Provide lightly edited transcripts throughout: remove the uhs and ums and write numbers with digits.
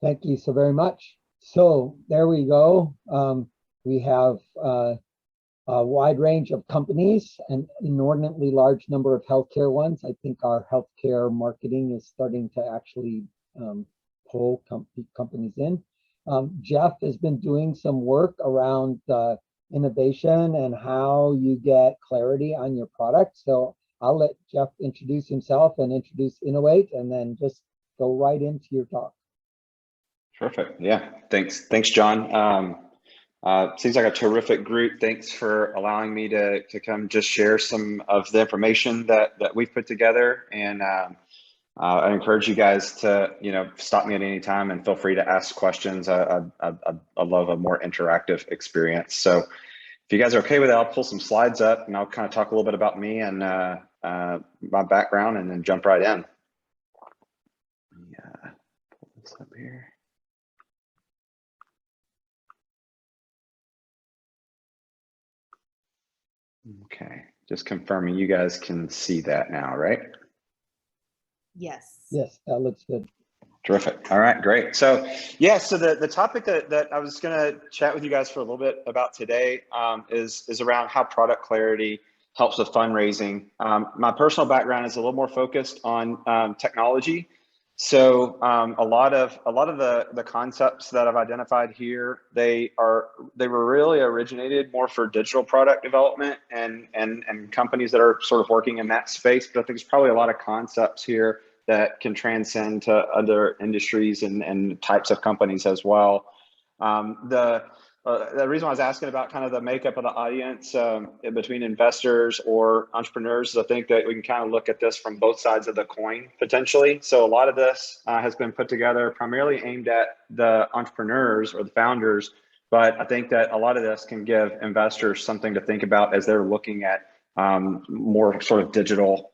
Thank you so very much. So there we go. We have a wide range of companies, an inordinately large number of healthcare ones. I think our healthcare marketing is starting to actually pull companies in. Jeff has been doing some work around innovation and how you get clarity on your product. So I'll let Jeff introduce himself and introduce Innovate, and then just go right into your talk. Perfect. Yeah. Thanks, John. Seems like a terrific group. Thanks for allowing me to come just share some of the information that we've put together. And I encourage you guys to, stop me at any time and feel free to ask questions. I love a more interactive experience. So if you guys are okay with it, I'll pull some slides up and I'll kind of talk a little bit about me and my background and then jump right in. Yeah, pull this up here. Okay, just confirming you guys can see that now, right? Yes. Yes, that looks good. Terrific. All right, great. So yeah, so the topic that I was going to chat with you guys for a little bit about today is around how product clarity helps with fundraising. My personal background is a little more focused on technology. So a lot of the concepts that I've identified here, they were really originated more for digital product development and companies that are sort of working in that space. But I think there's probably a lot of concepts here that can transcend to other industries and types of companies as well. The reason I was asking about kind of the makeup of the audience between investors or entrepreneurs is I think that we can kind of look at this from both sides of the coin potentially. So a lot of this has been put together primarily aimed at the entrepreneurs or the founders, but I think that a lot of this can give investors something to think about as they're looking at more sort of digital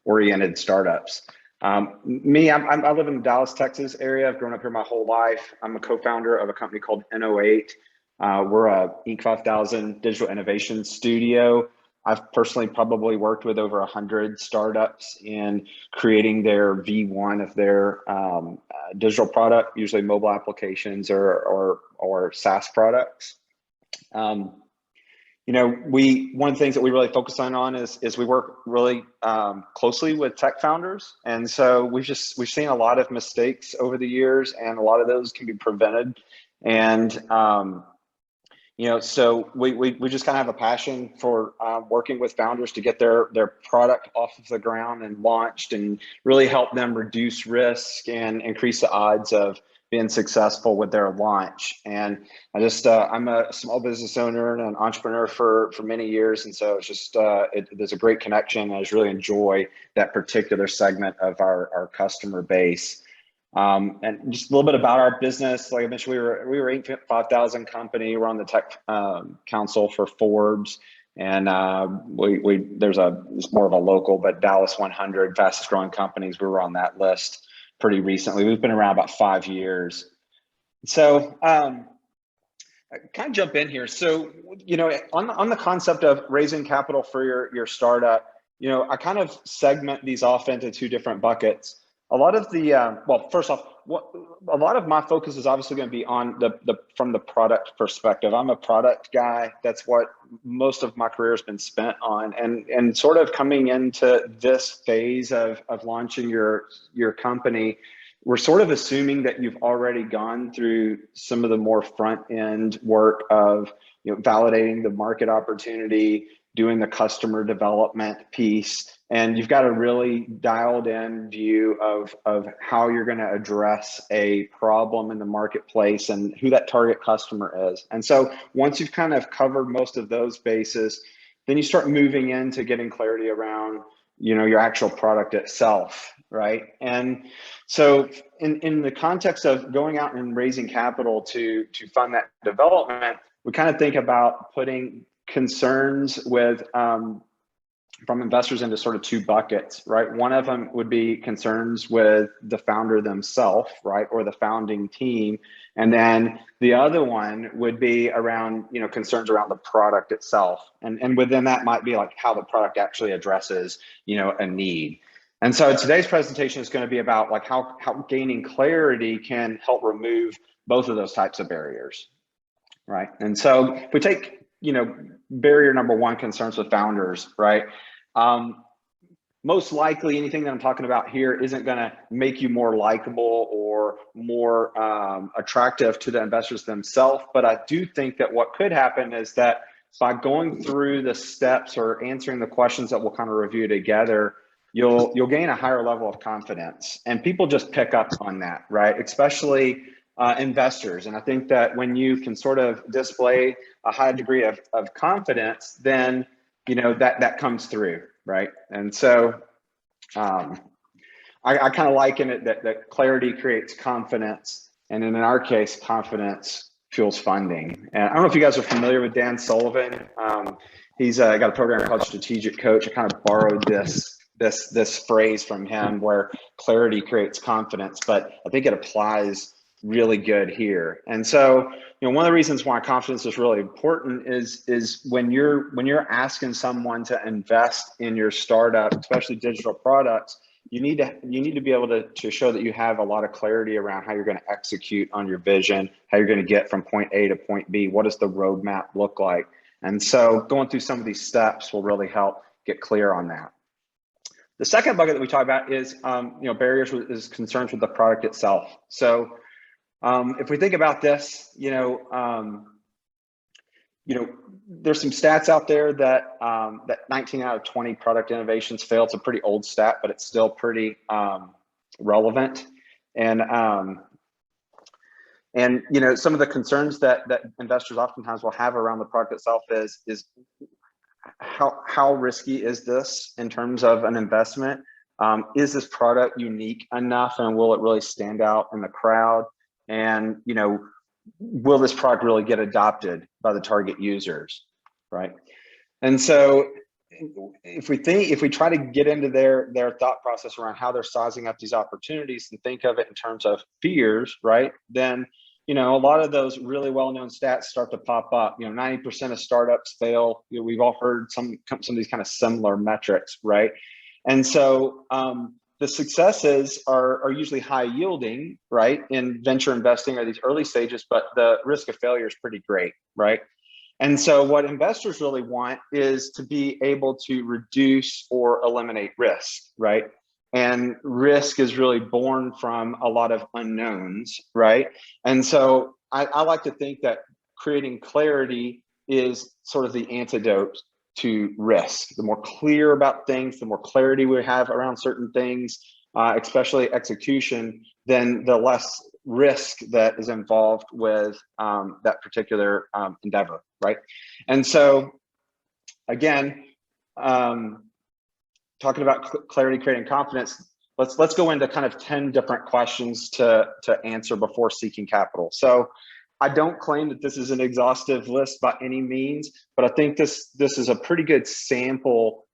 oriented startups. I live in the Dallas, Texas area. I've grown up here my whole life. I'm a co-founder of a company called N08. We're a Inc. 5000 digital innovation studio. I've personally probably worked with over 100 startups in creating their V1 of their digital product, usually mobile applications or SaaS products. One of the things that we really focus on is we work really closely with tech founders. And so we've seen a lot of mistakes over the years, and a lot of those can be prevented. And, so we just kind of have a passion for working with founders to get their product off of the ground and launched and really help them reduce risk and increase the odds of being successful with their launch. And I'm a small business owner and an entrepreneur for many years. And so it's just, there's a great connection. I just really enjoy that particular segment of our customer base. And just a little bit about our business. Like I mentioned, we were Inc. 5000 company. We're on the tech council for Forbes. And it's more of a local, but Dallas 100 fastest growing companies. We were on that list pretty recently. We've been around about 5 years. So I kind of jump in here. So, on the concept of raising capital for your startup, I kind of segment these off into two different buckets. A lot of the, first off, a lot of my focus is obviously going to be on from the product perspective. I'm a product guy. That's what most of my career has been spent on, and sort of coming into this phase of launching your company, we're sort of assuming that you've already gone through some of the more front end work of validating the market opportunity, doing the customer development piece, and you've got a really dialed in view of how you're going to address a problem in the marketplace and who that target customer is. And so once you've kind of covered most of those bases, then you start moving into getting clarity around your actual product itself, right? And so in the context of going out and raising capital to fund that development, we kind of think about putting concerns with from investors into sort of two buckets, right? One of them would be concerns with the founder themselves, right, or the founding team, and then the other one would be around concerns around the product itself, and within that might be like how the product actually addresses a need. And so today's presentation is going to be about like how gaining clarity can help remove both of those types of barriers, right? And so if we take, barrier number one, concerns with founders, right? Most likely anything that I'm talking about here isn't going to make you more likable or more attractive to the investors themselves. But I do think that what could happen is that by going through the steps or answering the questions that we'll kind of review together, you'll gain a higher level of confidence, and people just pick up on that, right? Especially investors. And I think that when you can sort of display a high degree of confidence, then that comes through, right? And so I kind of liken it that clarity creates confidence, and in our case, confidence fuels funding. And I don't know if you guys are familiar with Dan Sullivan. He's got a program called Strategic Coach. I kind of borrowed this phrase from him, where clarity creates confidence, but I think it applies really good here. And so, one of the reasons why confidence is really important is when you're asking someone to invest in your startup, especially digital products, you need to be able to show that you have a lot of clarity around how you're going to execute on your vision, how you're going to get from point A to point B. What does the roadmap look like? And so going through some of these steps will really help get clear on that. The second bucket that we talk about is barriers is concerns with the product itself. So if we think about this, there's some stats out there that 19 out of 20 product innovations fail. It's a pretty old stat, but it's still pretty relevant. And some of the concerns that investors oftentimes will have around the product itself is how risky is this in terms of an investment? Is this product unique enough, and will it really stand out in the crowd? And will this product really get adopted by the target users, right? And so if we try to get into their thought process around how they're sizing up these opportunities and think of it in terms of fears, right? Then a lot of those really well-known stats start to pop up. 90% of startups fail. We've all heard some of these kind of similar metrics, right? And so the successes are usually high yielding, right, in venture investing or these early stages, but the risk of failure is pretty great, right? And so what investors really want is to be able to reduce or eliminate risk, right? And risk is really born from a lot of unknowns, right? And so I like to think that creating clarity is sort of the antidote to risk. The more clear about things, the more clarity we have around certain things, especially execution, then the less risk that is involved with that particular endeavor, right? And so, again, talking about clarity, creating confidence, let's go into kind of 10 different questions to answer before seeking capital. So I don't claim that this is an exhaustive list by any means, but I think this is a pretty good sample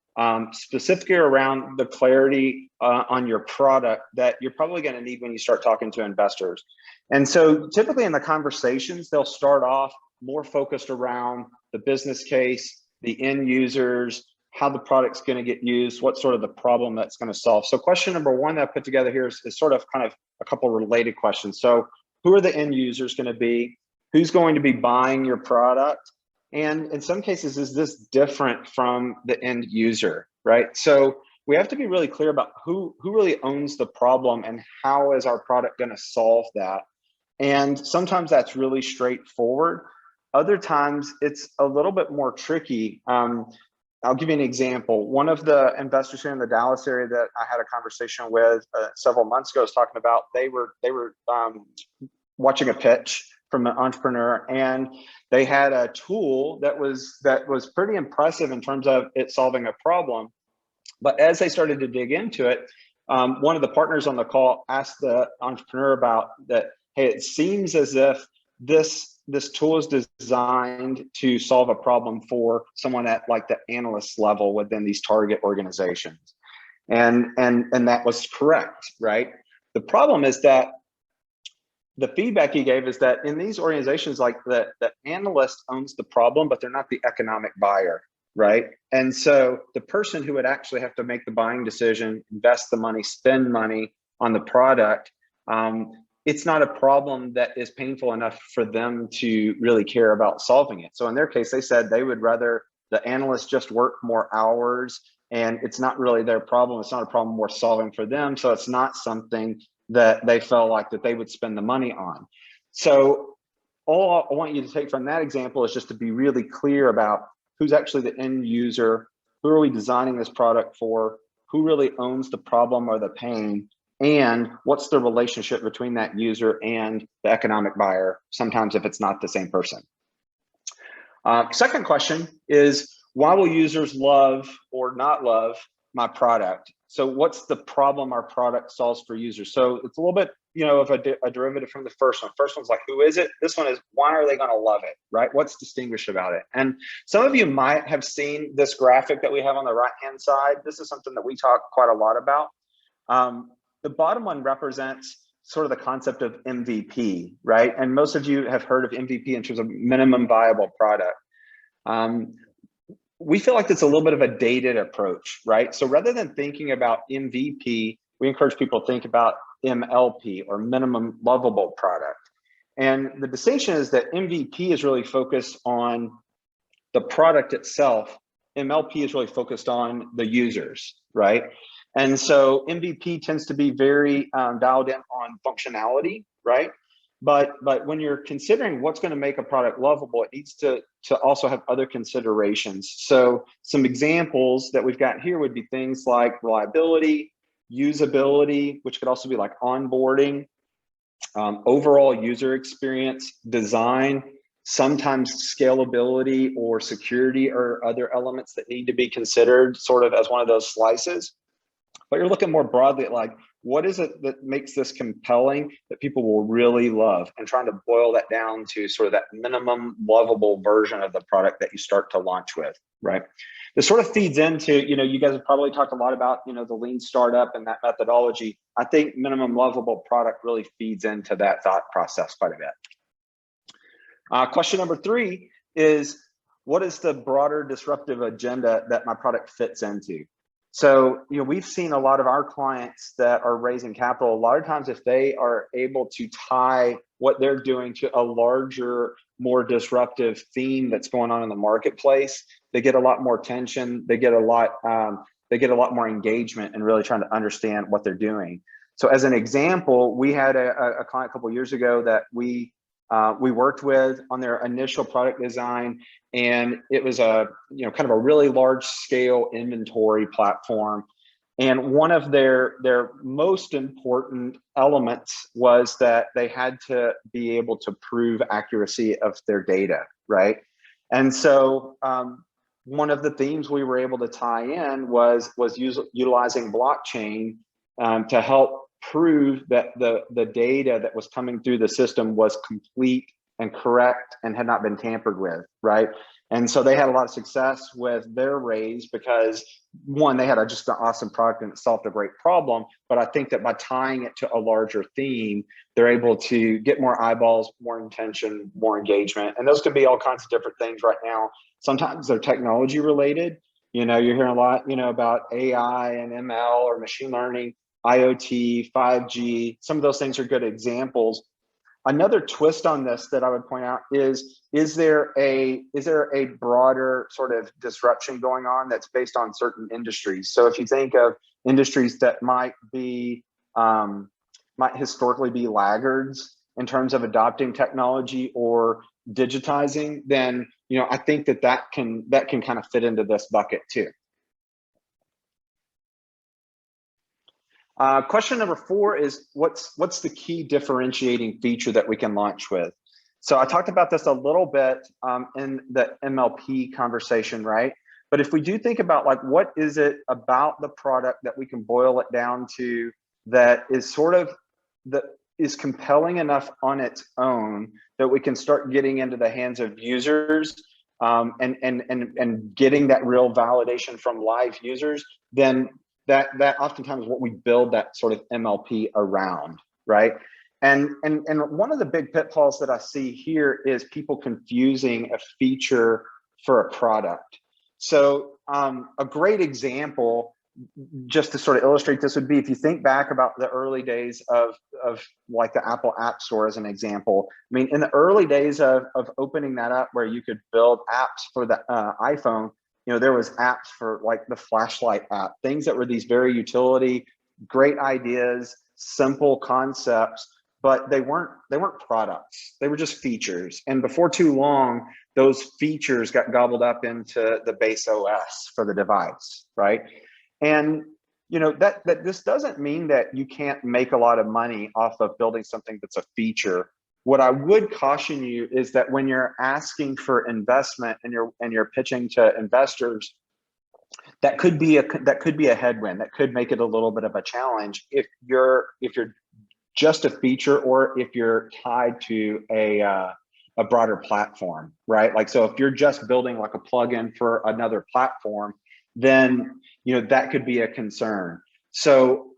specifically around the clarity on your product that you're probably going to need when you start talking to investors. And so typically in the conversations, they'll start off more focused around the business case, the end users, how the product's going to get used, what sort of the problem that's going to solve. So question number one that I put together here is sort of kind of a couple related questions. So who are the end users going to be? Who's going to be buying your product? And in some cases, is this different from the end user, right? So we have to be really clear about who really owns the problem and how is our product going to solve that. And sometimes that's really straightforward. Other times it's a little bit more tricky. I'll give you an example. One of the investors here in the Dallas area that I had a conversation with several months ago was talking about they were watching a pitch from an entrepreneur, and they had a tool that was pretty impressive in terms of it solving a problem. But as they started to dig into it, one of the partners on the call asked the entrepreneur about that. Hey, it seems as if this tool is designed to solve a problem for someone at like the analyst level within these target organizations. And that was correct, right? The problem is that the feedback he gave is that in these organizations, like the analyst owns the problem, but they're not the economic buyer. right? And so the person who would actually have to make the buying decision, invest the money, spend money on the product, it's not a problem that is painful enough for them to really care about solving it. So in their case, they said they would rather the analyst just work more hours, and it's not really their problem. It's not a problem worth solving for them. So it's not something that they felt like that they would spend the money on. So all I want you to take from that example is just to be really clear about who's actually the end user, who are we designing this product for, who really owns the problem or the pain, and what's the relationship between that user and the economic buyer, sometimes if it's not the same person. Second question is, why will users love or not love my product? So what's the problem our product solves for users? So it's a little bit, of a derivative from the first one. First one's like, who is it? This one is, why are they gonna love it, right? What's distinguished about it? And some of you might have seen this graphic that we have on the right-hand side. This is something that we talk quite a lot about. The bottom one represents sort of the concept of MVP, right? And most of you have heard of MVP in terms of minimum viable product. We feel like it's a little bit of a dated approach, right? So rather than thinking about MVP, we encourage people to think about MLP, or minimum lovable product. And the distinction is that MVP is really focused on the product itself. MLP is really focused on the users, right? And so MVP tends to be very dialed in on functionality, right? But when you're considering what's going to make a product lovable, it needs to also have other considerations. So some examples that we've got here would be things like reliability, usability, which could also be like onboarding, overall user experience, design, sometimes scalability or security or other elements that need to be considered sort of as one of those slices. But you're looking more broadly at like, what is it that makes this compelling that people will really love, and trying to boil that down to sort of that minimum lovable version of the product that you start to launch with, right? This sort of feeds into, you guys have probably talked a lot about, the lean startup and that methodology. I think minimum lovable product really feeds into that thought process quite a bit. Question number 3 is, what is the broader disruptive agenda that my product fits into? So, we've seen a lot of our clients that are raising capital, a lot of times if they are able to tie what they're doing to a larger, more disruptive theme that's going on in the marketplace, they get a lot more attention, they get a lot more engagement and really trying to understand what they're doing. So as an example, we had a client a couple of years ago that we worked with on their initial product design, and it was a kind of a really large scale inventory platform. And one of their most important elements was that they had to be able to prove accuracy of their data, right? And so one of the themes we were able to tie in was utilizing blockchain to help prove that the data that was coming through the system was complete and correct and had not been tampered with, right? And so they had a lot of success with their raise because, one, they had just an awesome product and it solved a great problem. But I think that by tying it to a larger theme, they're able to get more eyeballs, more attention, more engagement. And those could be all kinds of different things right now. Sometimes they're technology related. You're hearing a lot, about AI and ML or machine learning, IoT, 5G. Some of those things are good examples. Another twist on this that I would point out is there a broader sort of disruption going on that's based on certain industries? So if you think of industries that might historically be laggards in terms of adopting technology or digitizing, then I think that can kind of fit into this bucket too. Question number 4 is, what's the key differentiating feature that we can launch with? So I talked about this a little bit in the MLP conversation, right? But if we do think about like, what is it about the product that we can boil it down to that is sort of is compelling enough on its own that we can start getting into the hands of users and getting that real validation from live users, then that oftentimes what we build that sort of MLP around, right? And one of the big pitfalls that I see here is people confusing a feature for a product. So a great example, just to sort of illustrate this, would be if you think back about the early days of like the Apple App Store as an example. I mean, in the early days of opening that up where you could build apps for the iPhone, you know, there was apps for like the flashlight app, things that were these very utility, great ideas, simple concepts, but they weren't products. They were just features. And before too long, those features got gobbled up into the base OS for the device, right? And you know that this doesn't mean that you can't make a lot of money off of building something that's a feature. What I would caution you is that when you're asking for investment and you're pitching to investors, that could be a headwind. That could make it a little bit of a challenge if you're just a feature, or if you're tied to a broader platform, right? Like, so if you're just building like a plugin for another platform, then you know that could be a concern. So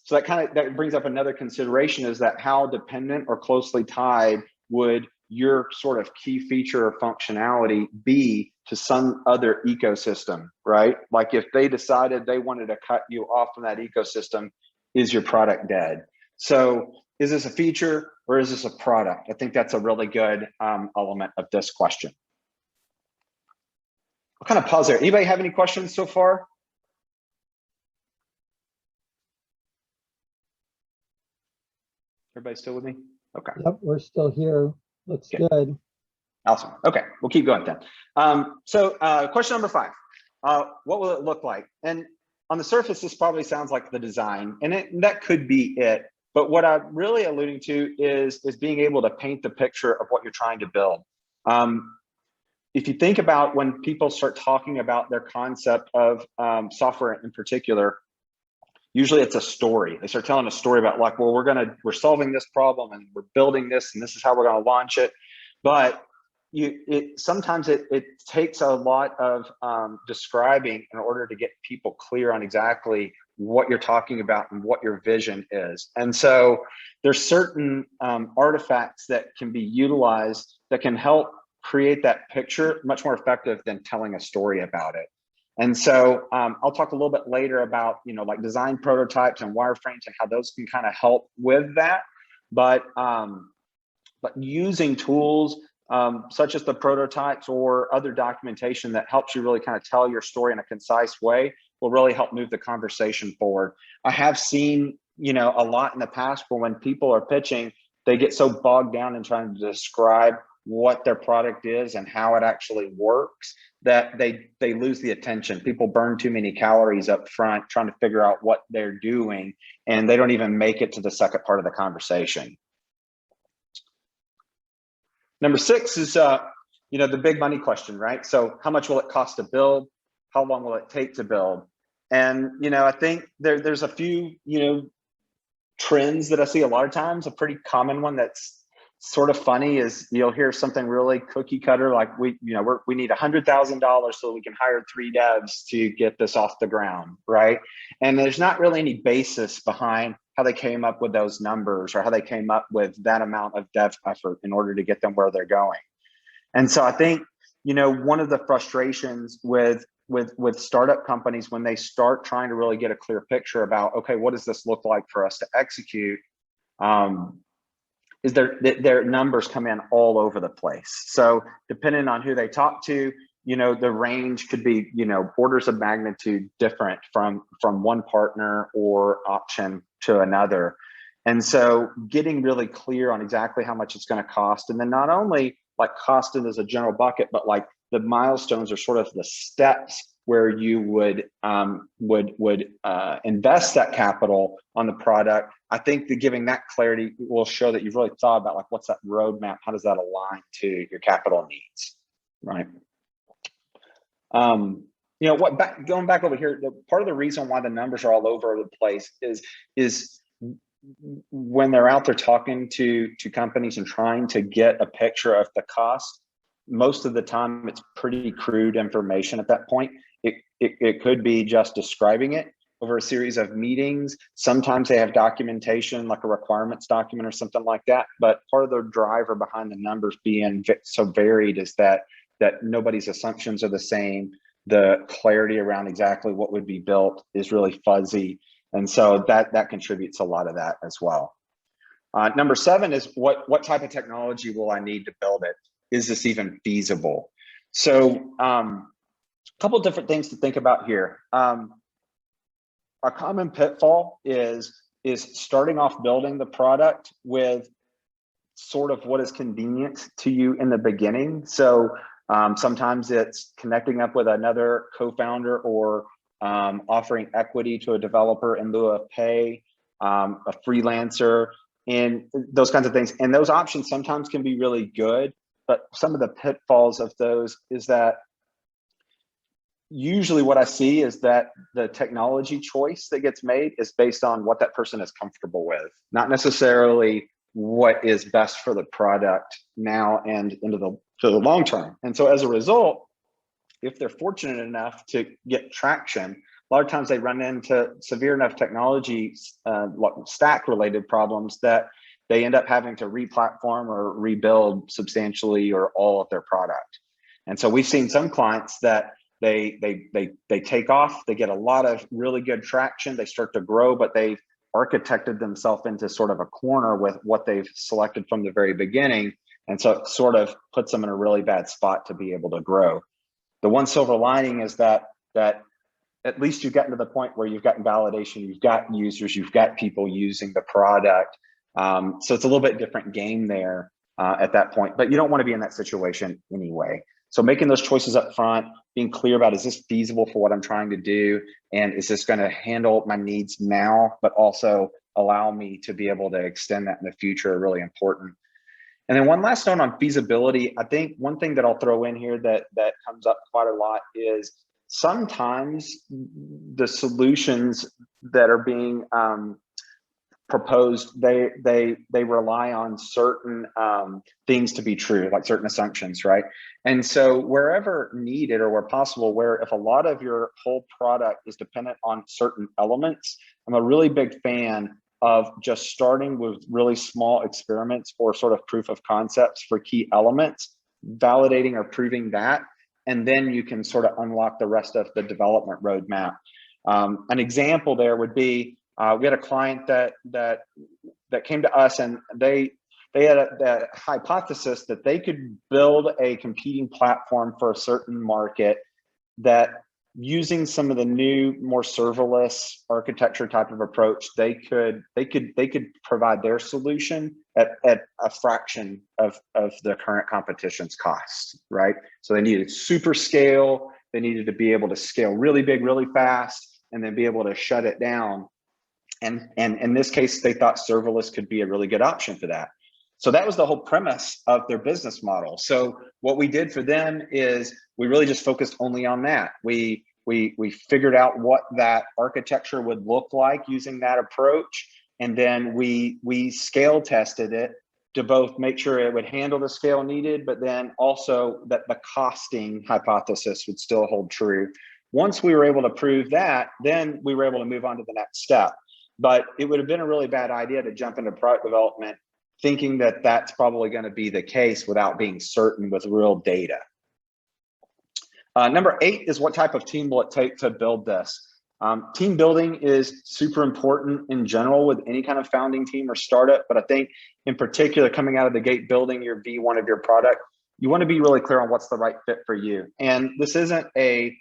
so that brings up another consideration, is that how dependent or closely tied would your sort of key feature or functionality be to some other ecosystem, right? Like if they decided they wanted to cut you off from that ecosystem, is your product dead? So is this a feature or is this a product? I think that's a really good element of this question. I'll kind of pause there. Anybody have any questions so far? Everybody still with me? Okay. Yep, we're still here. Looks good. Awesome. Okay, we'll keep going then. Question number 5. What will it look like? And on the surface, this probably sounds like the design, and that could be it. But what I'm really alluding to is being able to paint the picture of what you're trying to build. If you think about when people start talking about their concept of software in particular, usually it's a story. They start telling a story about like, well, we're solving this problem and we're building this and this is how we're going to launch it. But sometimes it takes a lot of describing in order to get people clear on exactly what you're talking about and what your vision is. And so there's certain artifacts that can be utilized that can help create that picture much more effective than telling a story about it. And so I'll talk a little bit later about, you know, like design prototypes and wireframes and how those can kind of help with that. But using tools such as the prototypes or other documentation that helps you really kind of tell your story in a concise way will really help move the conversation forward. I have seen, you know, a lot in the past where when people are pitching, they get so bogged down in trying to describe what their product is and how it actually works that they lose the attention. People burn too many calories up front trying to figure out what they're doing, and they don't even make it to the second part of the conversation. Number 6 is, you know, the big money question, right? So how much will it cost to build? How long will it take to build? And, you know, I think there's a few, you know, trends that I see a lot of times. A pretty common one that's sort of funny is you'll hear something really cookie cutter, like we need $100,000 so we can hire 3 devs to get this off the ground, right? And there's not really any basis behind how they came up with those numbers or how they came up with that amount of dev effort in order to get them where they're going. And so I think, you know, one of the frustrations with startup companies when they start trying to really get a clear picture about, okay, what does this look like for us to execute, is their numbers come in all over the place. So depending on who they talk to, you know, the range could be, you know, orders of magnitude different from one partner or option to another. And so getting really clear on exactly how much it's going to cost, and then not only like cost it as a general bucket, but like the milestones are sort of the steps where you would invest that capital on the product. I think that giving that clarity will show that you've really thought about like, what's that roadmap? How does that align to your capital needs, right? You know what? Going back over here, part of the reason why the numbers are all over the place is when they're out there talking to companies and trying to get a picture of the cost. Most of the time, it's pretty crude information at that point. It could be just describing it over a series of meetings. Sometimes they have documentation, like a requirements document or something like that. But part of the driver behind the numbers being so varied is that nobody's assumptions are the same. the clarity around exactly what would be built is really fuzzy. And so that contributes a lot of that as well. Number 7 is what type of technology will I need to build it? Is this even feasible? So a couple different things to think about here. A common pitfall is starting off building the product with sort of what is convenient to you in the beginning. So sometimes it's connecting up with another co-founder or offering equity to a developer in lieu of pay, a freelancer, and those kinds of things. And those options sometimes can be really good, but some of the pitfalls of those is that usually what I see is that the technology choice that gets made is based on what that person is comfortable with, not necessarily what is best for the product now and into the long term. And so as a result, if they're fortunate enough to get traction, a lot of times they run into severe enough technology stack related problems that they end up having to re-platform or rebuild substantially or all of their product. And so we've seen some clients that they take off, they get a lot of really good traction, they start to grow, but they've architected themselves into sort of a corner with what they've selected from the very beginning. And so it sort of puts them in a really bad spot to be able to grow. The one silver lining is that at least you've gotten to the point where you've gotten validation, you've got users, you've got people using the product. So it's a little bit different game there at that point, but you don't want to be in that situation anyway. So making those choices up front, being clear about, is this feasible for what I'm trying to do? And is this going to handle my needs now, but also allow me to be able to extend that in the future, are really important. And then one last note on feasibility. I think one thing that I'll throw in here that comes up quite a lot is sometimes the solutions that are being proposed, they rely on certain things to be true, like certain assumptions, right? And so wherever needed or where possible, where if a lot of your whole product is dependent on certain elements, I'm a really big fan of just starting with really small experiments or sort of proof of concepts for key elements, validating or proving that, and then you can sort of unlock the rest of the development roadmap. An example there would be, we had a client that came to us, and they had a hypothesis that they could build a competing platform for a certain market that, using some of the new, more serverless architecture type of approach, they could provide their solution at a fraction of the current competition's cost, right? So they needed super scale, they needed to be able to scale really big, really fast, and then be able to shut it down. And in this case, they thought serverless could be a really good option for that. So that was the whole premise of their business model. So what we did for them is we really just focused only on that. We figured out what that architecture would look like using that approach. And then we scale tested it to both make sure it would handle the scale needed, but then also that the costing hypothesis would still hold true. Once we were able to prove that, then we were able to move on to the next step. But it would have been a really bad idea to jump into product development thinking that that's probably going to be the case without being certain with real data. Number 8 is, what type of team will it take to build this? Team building is super important in general with any kind of founding team or startup, but I think in particular, coming out of the gate, building your V1 of your product, you want to be really clear on what's the right fit for you. And this isn't a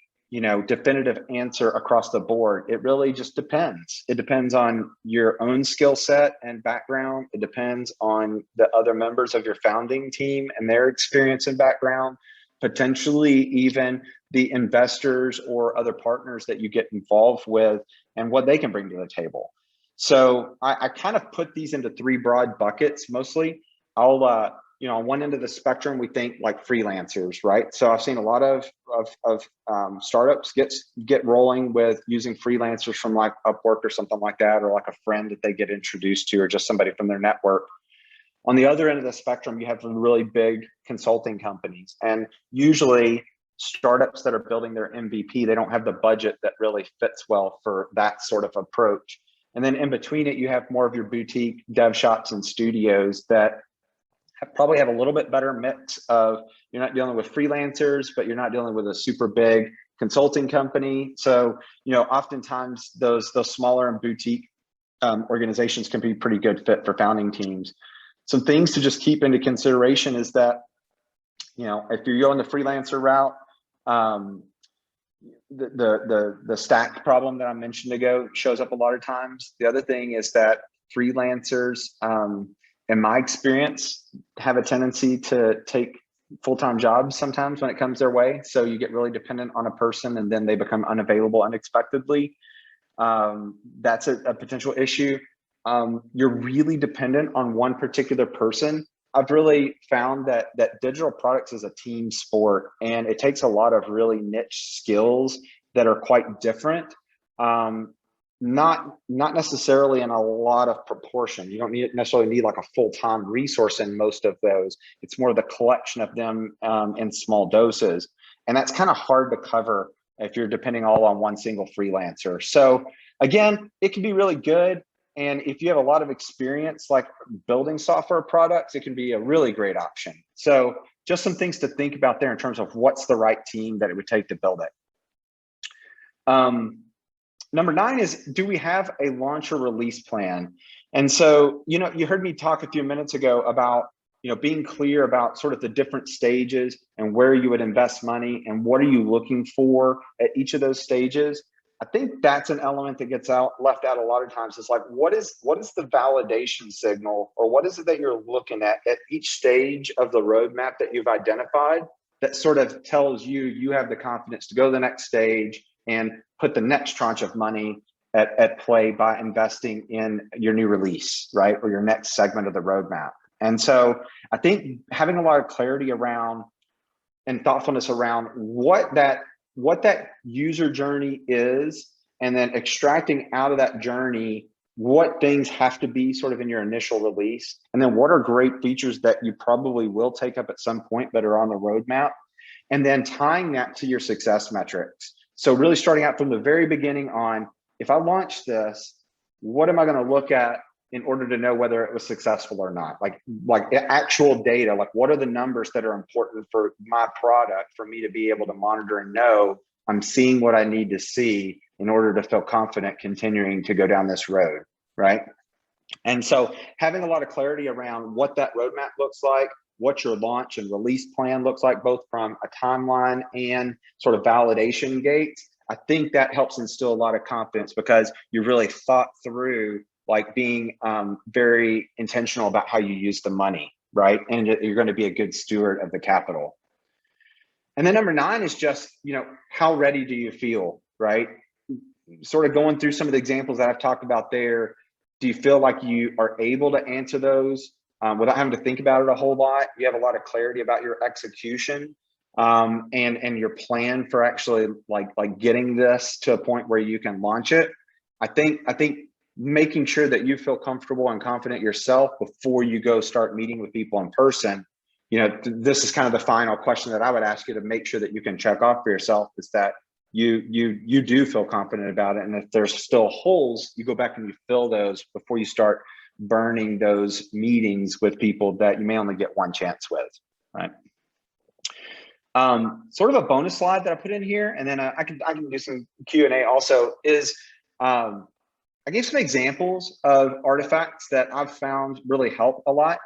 definitive answer across the board. It really just depends. It depends on your own skill set and background. It depends on the other members of your founding team and their experience and background, potentially even the investors or other partners that you get involved with and what they can bring to the table. So I kind of put these into 3 broad buckets mostly. I'll on one end of the spectrum, we think like freelancers, right? So I've seen a lot of startups get rolling with using freelancers from like Upwork or something like that, or like a friend that they get introduced to, or just somebody from their network. On the other end of the spectrum, you have some really big consulting companies, and usually startups that are building their MVP, they don't have the budget that really fits well for that sort of approach. And then in between it, you have more of your boutique dev shops and studios that probably have a little bit better mix of, you're not dealing with freelancers, but you're not dealing with a super big consulting company. So, oftentimes those smaller and boutique organizations can be pretty good fit for founding teams. Some things to just keep into consideration is that, if you're going the freelancer route, the stack problem that I mentioned ago shows up a lot of times. The other thing is that freelancers, in my experience, have a tendency to take full-time jobs sometimes when it comes their way. So you get really dependent on a person and then they become unavailable unexpectedly. That's a potential issue. You're really dependent on one particular person. I've really found that digital products is a team sport, and it takes a lot of really niche skills that are quite different. Not necessarily in a lot of proportion. You don't necessarily need like a full-time resource in most of those. It's more the collection of them in small doses. And that's kind of hard to cover if you're depending all on one single freelancer. So again, it can be really good. And if you have a lot of experience like building software products, it can be a really great option. So just some things to think about there in terms of what's the right team that it would take to build it. Number 9 is, do we have a launch or release plan? And so, you heard me talk a few minutes ago about, being clear about sort of the different stages and where you would invest money and what are you looking for at each of those stages. I think that's an element that gets left out a lot of times. It's like, what is the validation signal, or what is it that you're looking at each stage of the roadmap that you've identified that sort of tells you have the confidence to go to the next stage and put the next tranche of money at play by investing in your new release, right? Or your next segment of the roadmap. And so I think having a lot of clarity around and thoughtfulness around what that user journey is, and then extracting out of that journey what things have to be sort of in your initial release, and then what are great features that you probably will take up at some point but are on the roadmap, and then tying that to your success metrics. So really starting out from the very beginning on, if I launch this, what am I going to look at in order to know whether it was successful or not? Like actual data, like what are the numbers that are important for my product for me to be able to monitor and know I'm seeing what I need to see in order to feel confident continuing to go down this road, right? And so having a lot of clarity around what that roadmap looks like, what your launch and release plan looks like, both from a timeline and sort of validation gates, I think that helps instill a lot of confidence because you really thought through like being very intentional about how you use the money, right? And you're going to be a good steward of the capital. And then number 9 is just, how ready do you feel, right? Sort of going through some of the examples that I've talked about there. Do you feel like you are able to answer those without having to think about it a whole lot? You have a lot of clarity about your execution and your plan for actually like getting this to a point where you can launch it. I think making sure that you feel comfortable and confident yourself before you go start meeting with people in person. This is kind of the final question that I would ask you to make sure that you can check off for yourself, is that you do feel confident about it. And if there's still holes, you go back and you fill those before you start burning those meetings with people that you may only get one chance with, right? Sort of a bonus slide that I put in here, and then I can do some Q&A also, is I gave some examples of artifacts that I've found really help a lot.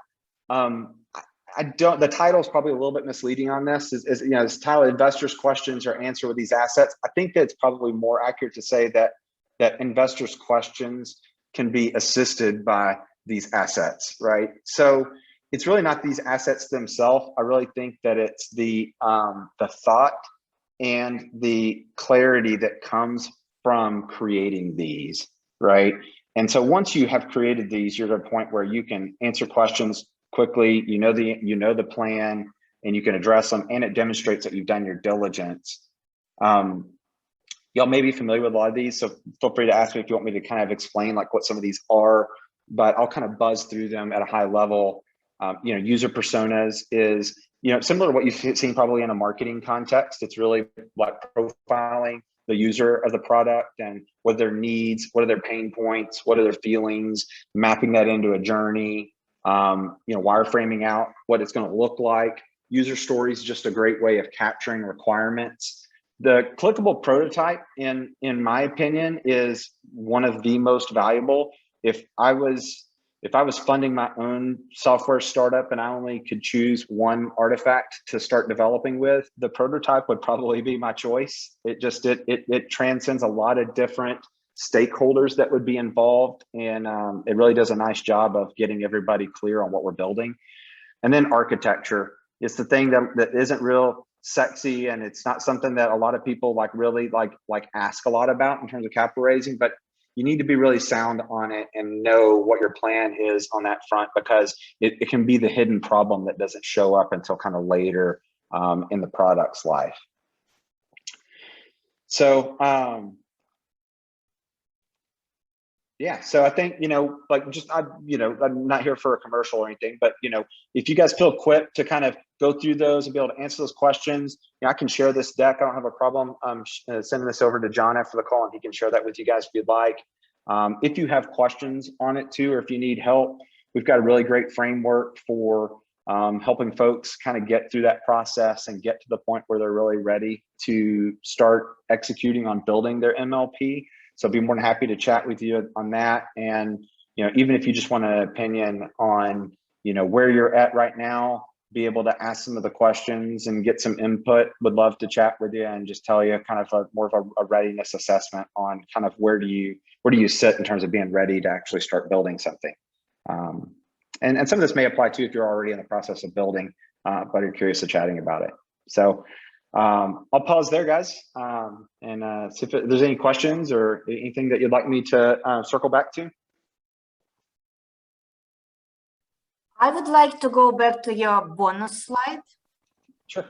The title is probably a little bit misleading on this. It's titled Investors' Questions or Answer with These Assets. I think that it's probably more accurate to say that investors' questions can be assisted by these assets, right? So it's really not these assets themselves. I really think that it's the thought and the clarity that comes from creating these, right? And so once you have created these, you're at a point where you can answer questions quickly, you know the plan, and you can address them, and it demonstrates that you've done your diligence. Y'all may be familiar with a lot of these, so feel free to ask me if you want me to kind of explain like what some of these are, but I'll kind of buzz through them at a high level. User personas is, similar to what you've seen probably in a marketing context. It's really like profiling the user of the product and what are their needs, what are their pain points, what are their feelings, mapping that into a journey. wireframing out what it's going to look like. User stories is just a great way of capturing requirements. The clickable prototype, in my opinion, is one of the most valuable. If I was funding my own software startup and I only could choose one artifact to start developing with, the prototype would probably be my choice. It transcends a lot of different stakeholders that would be involved, and it really does a nice job of getting everybody clear on what we're building. And then architecture is the thing that isn't real sexy, and it's not something that a lot of people really ask a lot about in terms of capital raising, but you need to be really sound on it and know what your plan is on that front, because it can be the hidden problem that doesn't show up until kind of later in the product's life. So yeah, so I think, I'm not here for a commercial or anything, but, if you guys feel equipped to kind of go through those and be able to answer those questions, I can share this deck. I don't have a problem sending this over to John after the call, and he can share that with you guys if you'd like. If you have questions on it too, or if you need help, we've got a really great framework for helping folks kind of get through that process and get to the point where they're really ready to start executing on building their MLP. So I'd be more than happy to chat with you on that. And, even if you just want an opinion on, where you're at right now, be able to ask some of the questions and get some input, would love to chat with you and just tell you kind of more of a readiness assessment on kind of where do you sit in terms of being ready to actually start building something. And some of this may apply too if you're already in the process of building, but you're curious to chatting about it. So I'll pause there, guys, and see if there's any questions or anything that you'd like me to circle back to. I would like to go back to your bonus slide. Sure.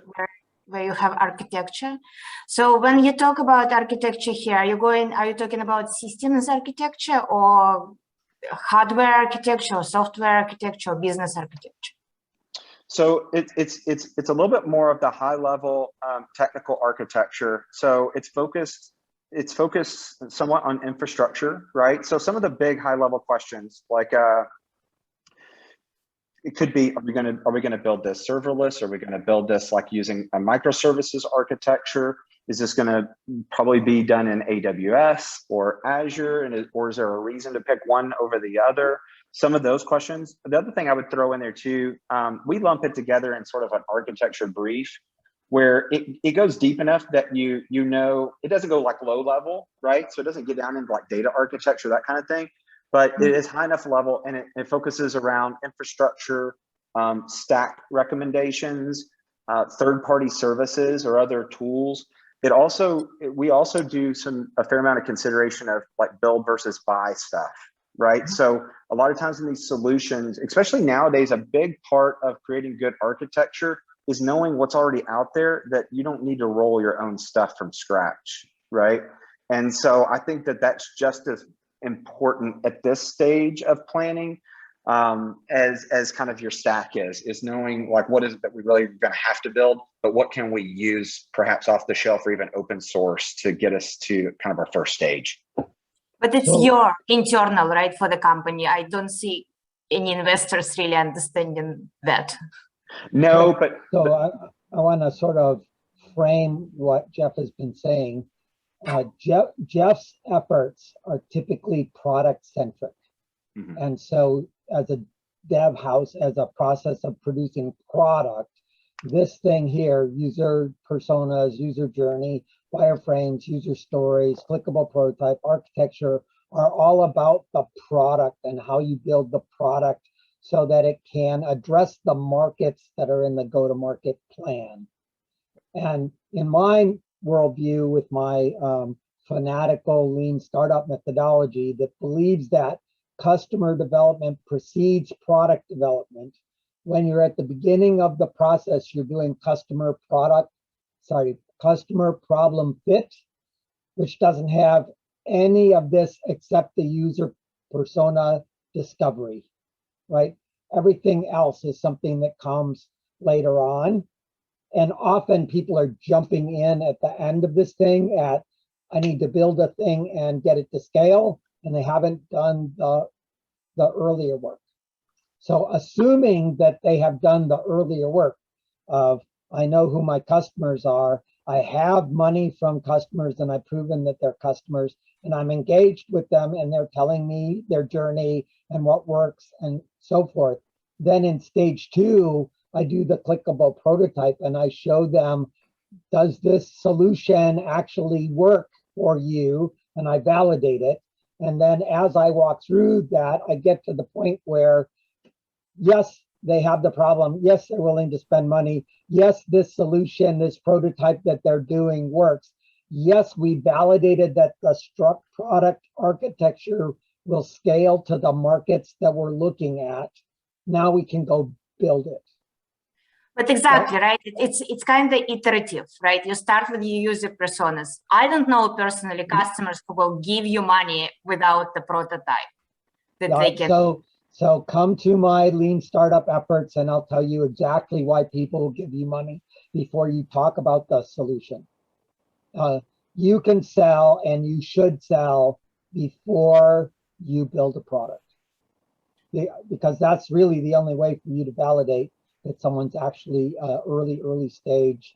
Where you have architecture. So when you talk about architecture here, are you talking about systems architecture or hardware architecture or software architecture or business architecture? So it's a little bit more of the high level technical architecture. So it's focused somewhat on infrastructure, right? So some of the big high level questions, like it could be, are we gonna build this serverless? Are we gonna build this like using a microservices architecture? Is this gonna probably be done in AWS or Azure? Or is there a reason to pick one over the other? Some of those questions. The other thing I would throw in there too, we lump it together in sort of an architecture brief where it goes deep enough that it doesn't go like low level, right? So it doesn't get down into like data architecture, that kind of thing. But it is high enough level, and it focuses around infrastructure, stack recommendations, third-party services or other tools. We also do a fair amount of consideration of like build versus buy stuff, right? So a lot of times in these solutions, especially nowadays, a big part of creating good architecture is knowing what's already out there, that you don't need to roll your own stuff from scratch, right? And so I think that that's just as important at this stage of planning as kind of your stack is knowing like what is it that we really going to have to build, but what can we use perhaps off the shelf or even open source to get us to kind of our first stage. But it's your internal, right, for the company. I don't see any investors really understanding that. No, I want to sort of frame what Jeff has been saying. Jeff's efforts are typically product centric. Mm-hmm. And so as a dev house, as a process of producing product, this thing here, user personas, user journey, wireframes, user stories, clickable prototype, architecture, are all about the product and how you build the product so that it can address the markets that are in the go-to-market plan. And in my worldview, with my fanatical lean startup methodology that believes that customer development precedes product development. When you're at the beginning of the process, you're doing customer problem fit, which doesn't have any of this except the user persona discovery, right? Everything else is something that comes later on. And often people are jumping in at the end of this thing at, I need to build a thing and get it to scale, and they haven't done the earlier work. So assuming that they have done the earlier work of, I know who my customers are, I have money from customers and I've proven that they're customers, and I'm engaged with them and they're telling me their journey and what works and so forth. Then in stage 2, I do the clickable prototype and I show them, does this solution actually work for you? And I validate it. And then as I walk through that, I get to the point where, yes, they have the problem. Yes, they're willing to spend money. Yes, this solution, this prototype that they're doing works. Yes, we validated that the product architecture will scale to the markets that we're looking at. Now we can go build it. But exactly, right? It's kind of iterative, right? You start with your user personas. I don't know personally customers who will give you money without the prototype that they can. So come to my lean startup efforts and I'll tell you exactly why people give you money before you talk about the solution. You can sell and you should sell before you build a product. Because that's really the only way for you to validate that someone's actually early stage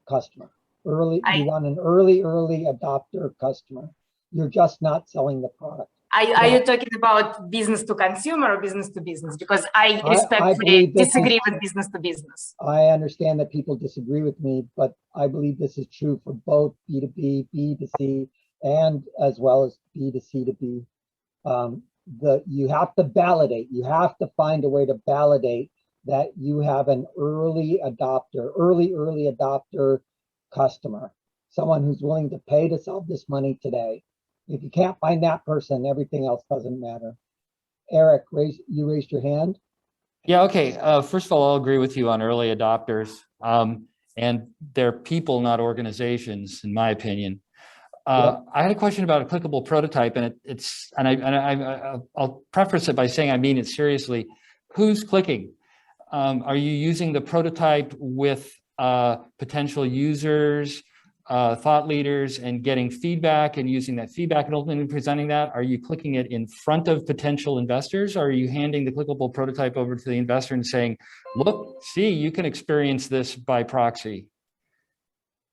customer. You want an early adopter customer. You're just not selling the product. Are you talking about business to consumer or business to business? Because I respectfully disagree with business to business. I understand that people disagree with me, but I believe this is true for both B2B, B2C, and as well as B2C2B. You have to validate. You have to find a way to validate that you have an early adopter customer, someone who's willing to pay to sell this money today. If you can't find that person, everything else doesn't matter. Eric, you raised your hand. Yeah, okay. First of all, I'll agree with you on early adopters. And they're people, not organizations, in my opinion. I had a question about a clickable prototype, and I'll preface it by saying I mean it seriously. Who's clicking? Are you using the prototype with potential users, thought leaders, and getting feedback and using that feedback and ultimately presenting that? Are you clicking it in front of potential investors? Or are you handing the clickable prototype over to the investor and saying, look, see, you can experience this by proxy?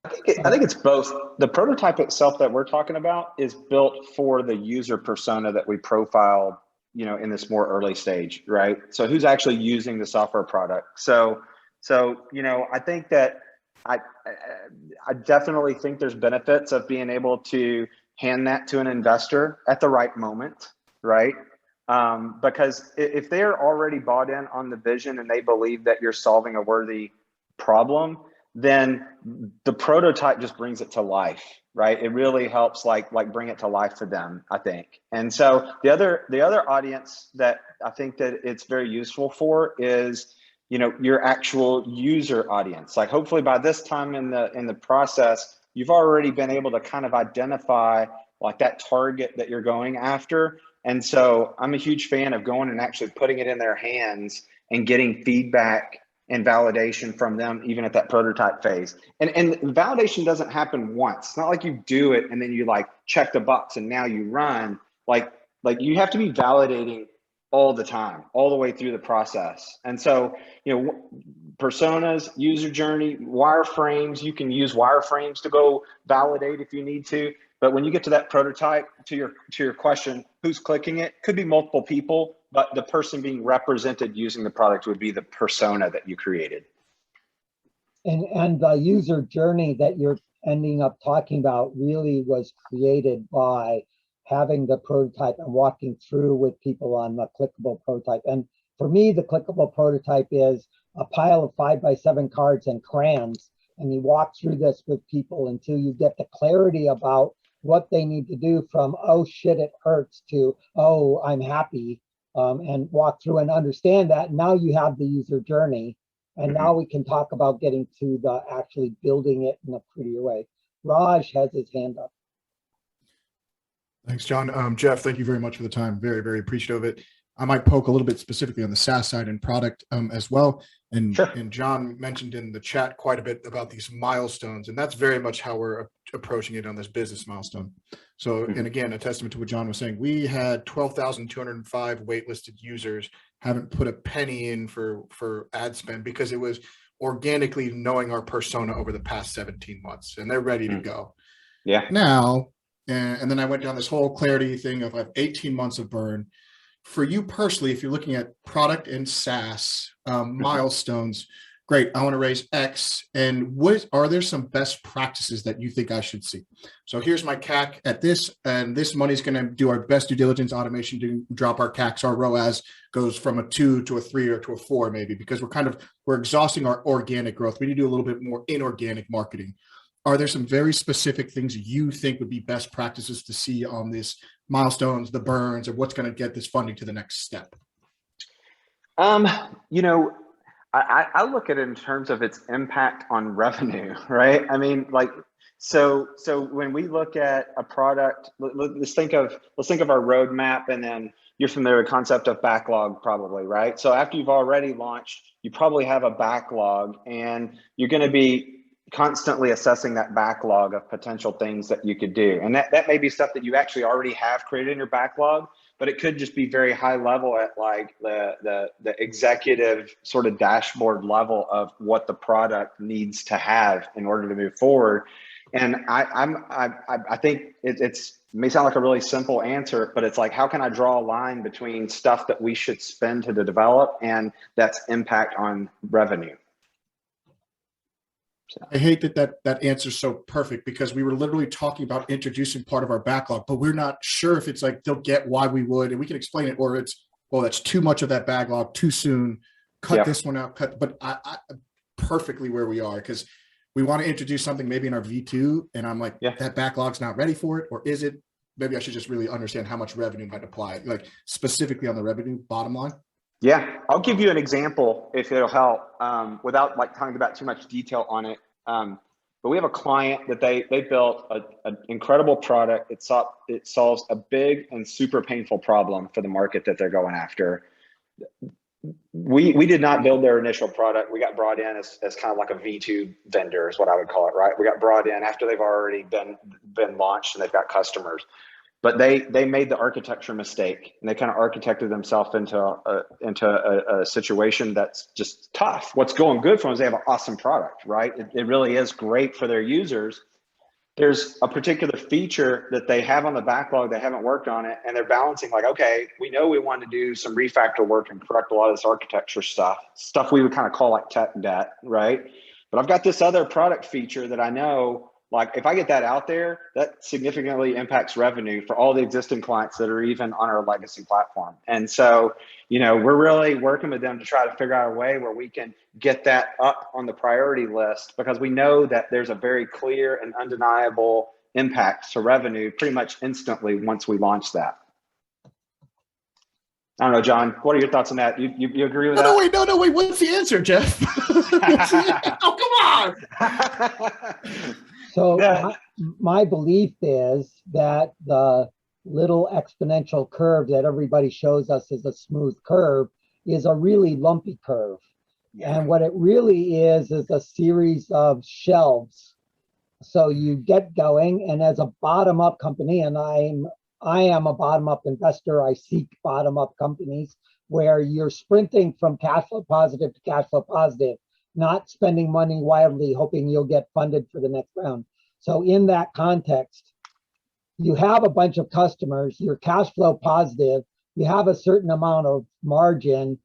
I think it's both. The prototype itself that we're talking about is built for the user persona that we profile, in this more early stage, right? So who's actually using the software product? So I think that I definitely think there's benefits of being able to hand that to an investor at the right moment, right? Because if they're already bought in on the vision and they believe that you're solving a worthy problem, then the prototype just brings it to life, right? It really helps like bring it to life for them, I think. And so the other audience that I think that it's very useful for is, your actual user audience. Like hopefully by this time in the process, you've already been able to kind of identify like that target that you're going after. And so I'm a huge fan of going and actually putting it in their hands and getting feedback and validation from them, even at that prototype phase. And validation doesn't happen once. It's not like you do it and then you like check the box and now you run. Like you have to be validating all the time, all the way through the process. And so, personas, user journey, wireframes, you can use wireframes to go validate if you need to. But when you get to that prototype, to your question, who's clicking it? Could be multiple people, but the person being represented using the product would be the persona that you created. And the user journey that you're ending up talking about really was created by having the prototype and walking through with people on the clickable prototype. And for me, the clickable prototype is a pile of 5x7 cards and crayons. And you walk through this with people until you get the clarity about what they need to do from, oh shit, it hurts, to, oh, I'm happy, and walk through and understand that. Now you have the user journey. And now we can talk about getting to the actually building it in a prettier way. Raj has his hand up. Thanks, John. Jeff, thank you very much for the time. Very, very appreciative of it. I might poke a little bit specifically on the SaaS side and product as well. And, sure. And John mentioned in the chat quite a bit about these milestones, and that's very much how we're approaching it on this business milestone. So, and again, a testament to what John was saying, we had 12,205 waitlisted users haven't put a penny in for ad spend because it was organically knowing our persona over the past 17 months, and they're ready to go. Yeah. Now, and then I went down this whole clarity thing of I have 18 months of burn. For you personally, if you're looking at product and SaaS milestones, great, I want to raise X. And are there some best practices that you think I should see? So here's my CAC at this, and this money is going to do our best due diligence automation to drop our CACs. Our ROAS goes from a 2 to a 3 or to a 4, maybe, because we're exhausting our organic growth. We need to do a little bit more inorganic marketing. Are there some very specific things you think would be best practices to see on this milestones, the burns, or what's going to get this funding to the next step? You know, I look at it in terms of its impact on revenue, right? I mean, like, so when we look at a product, let's think of our roadmap, and then you're familiar with the concept of backlog, probably, right? So after you've already launched, you probably have a backlog, and you're going to be constantly assessing that backlog of potential things that you could do. And that may be stuff that you actually already have created in your backlog, but it could just be very high level at like the executive sort of dashboard level of what the product needs to have in order to move forward. And I think it may sound like a really simple answer, but it's like, how can I draw a line between stuff that we should spend to develop and that's impact on revenue? I hate that answer's so perfect, because we were literally talking about introducing part of our backlog, but we're not sure if it's like they'll get why we would, and we can explain it, or it's, well, that's too much of that backlog too soon. Cut this one out. But I perfectly where we are, because we want to introduce something maybe in our V2, and I'm like, that backlog's not ready for it, or is it? Maybe I should just really understand how much revenue might apply, like specifically on the revenue bottom line. Yeah, I'll give you an example if it'll help, without like talking about too much detail on it. But we have a client that they built an incredible product. It solves a big and super painful problem for the market that they're going after. We did not build their initial product. We got brought in as kind of like a V2 vendor is what I would call it, right? We got brought in after they've already been launched and they've got customers. But they made the architecture mistake, and they kind of architected themselves into a situation that's just tough. What's going good for them is they have an awesome product, right? It really is great for their users. There's a particular feature that they have on the backlog, they haven't worked on it, and they're balancing like, okay, we know we want to do some refactor work and correct a lot of this architecture stuff we would kind of call like tech debt, right? But I've got this other product feature that I know, like if I get that out there, that significantly impacts revenue for all the existing clients that are even on our legacy platform. And so, you know, we're really working with them to try to figure out a way where we can get that up on the priority list, because we know that there's a very clear and undeniable impact to revenue pretty much instantly once we launch that. I don't know, John, what are your thoughts on that? You agree with that? No, wait. What's the answer, Jeff? Oh, come on. So my belief is that the little exponential curve that everybody shows us as a smooth curve is a really lumpy curve. Yeah. And what it really is a series of shelves. So you get going, and as a bottom-up company, and I am a bottom-up investor, I seek bottom-up companies where you're sprinting from cash flow positive to cash flow positive, not spending money wildly, hoping you'll get funded for the next round. So in that context, you have a bunch of customers, you're cash flow positive, you have a certain amount of margin.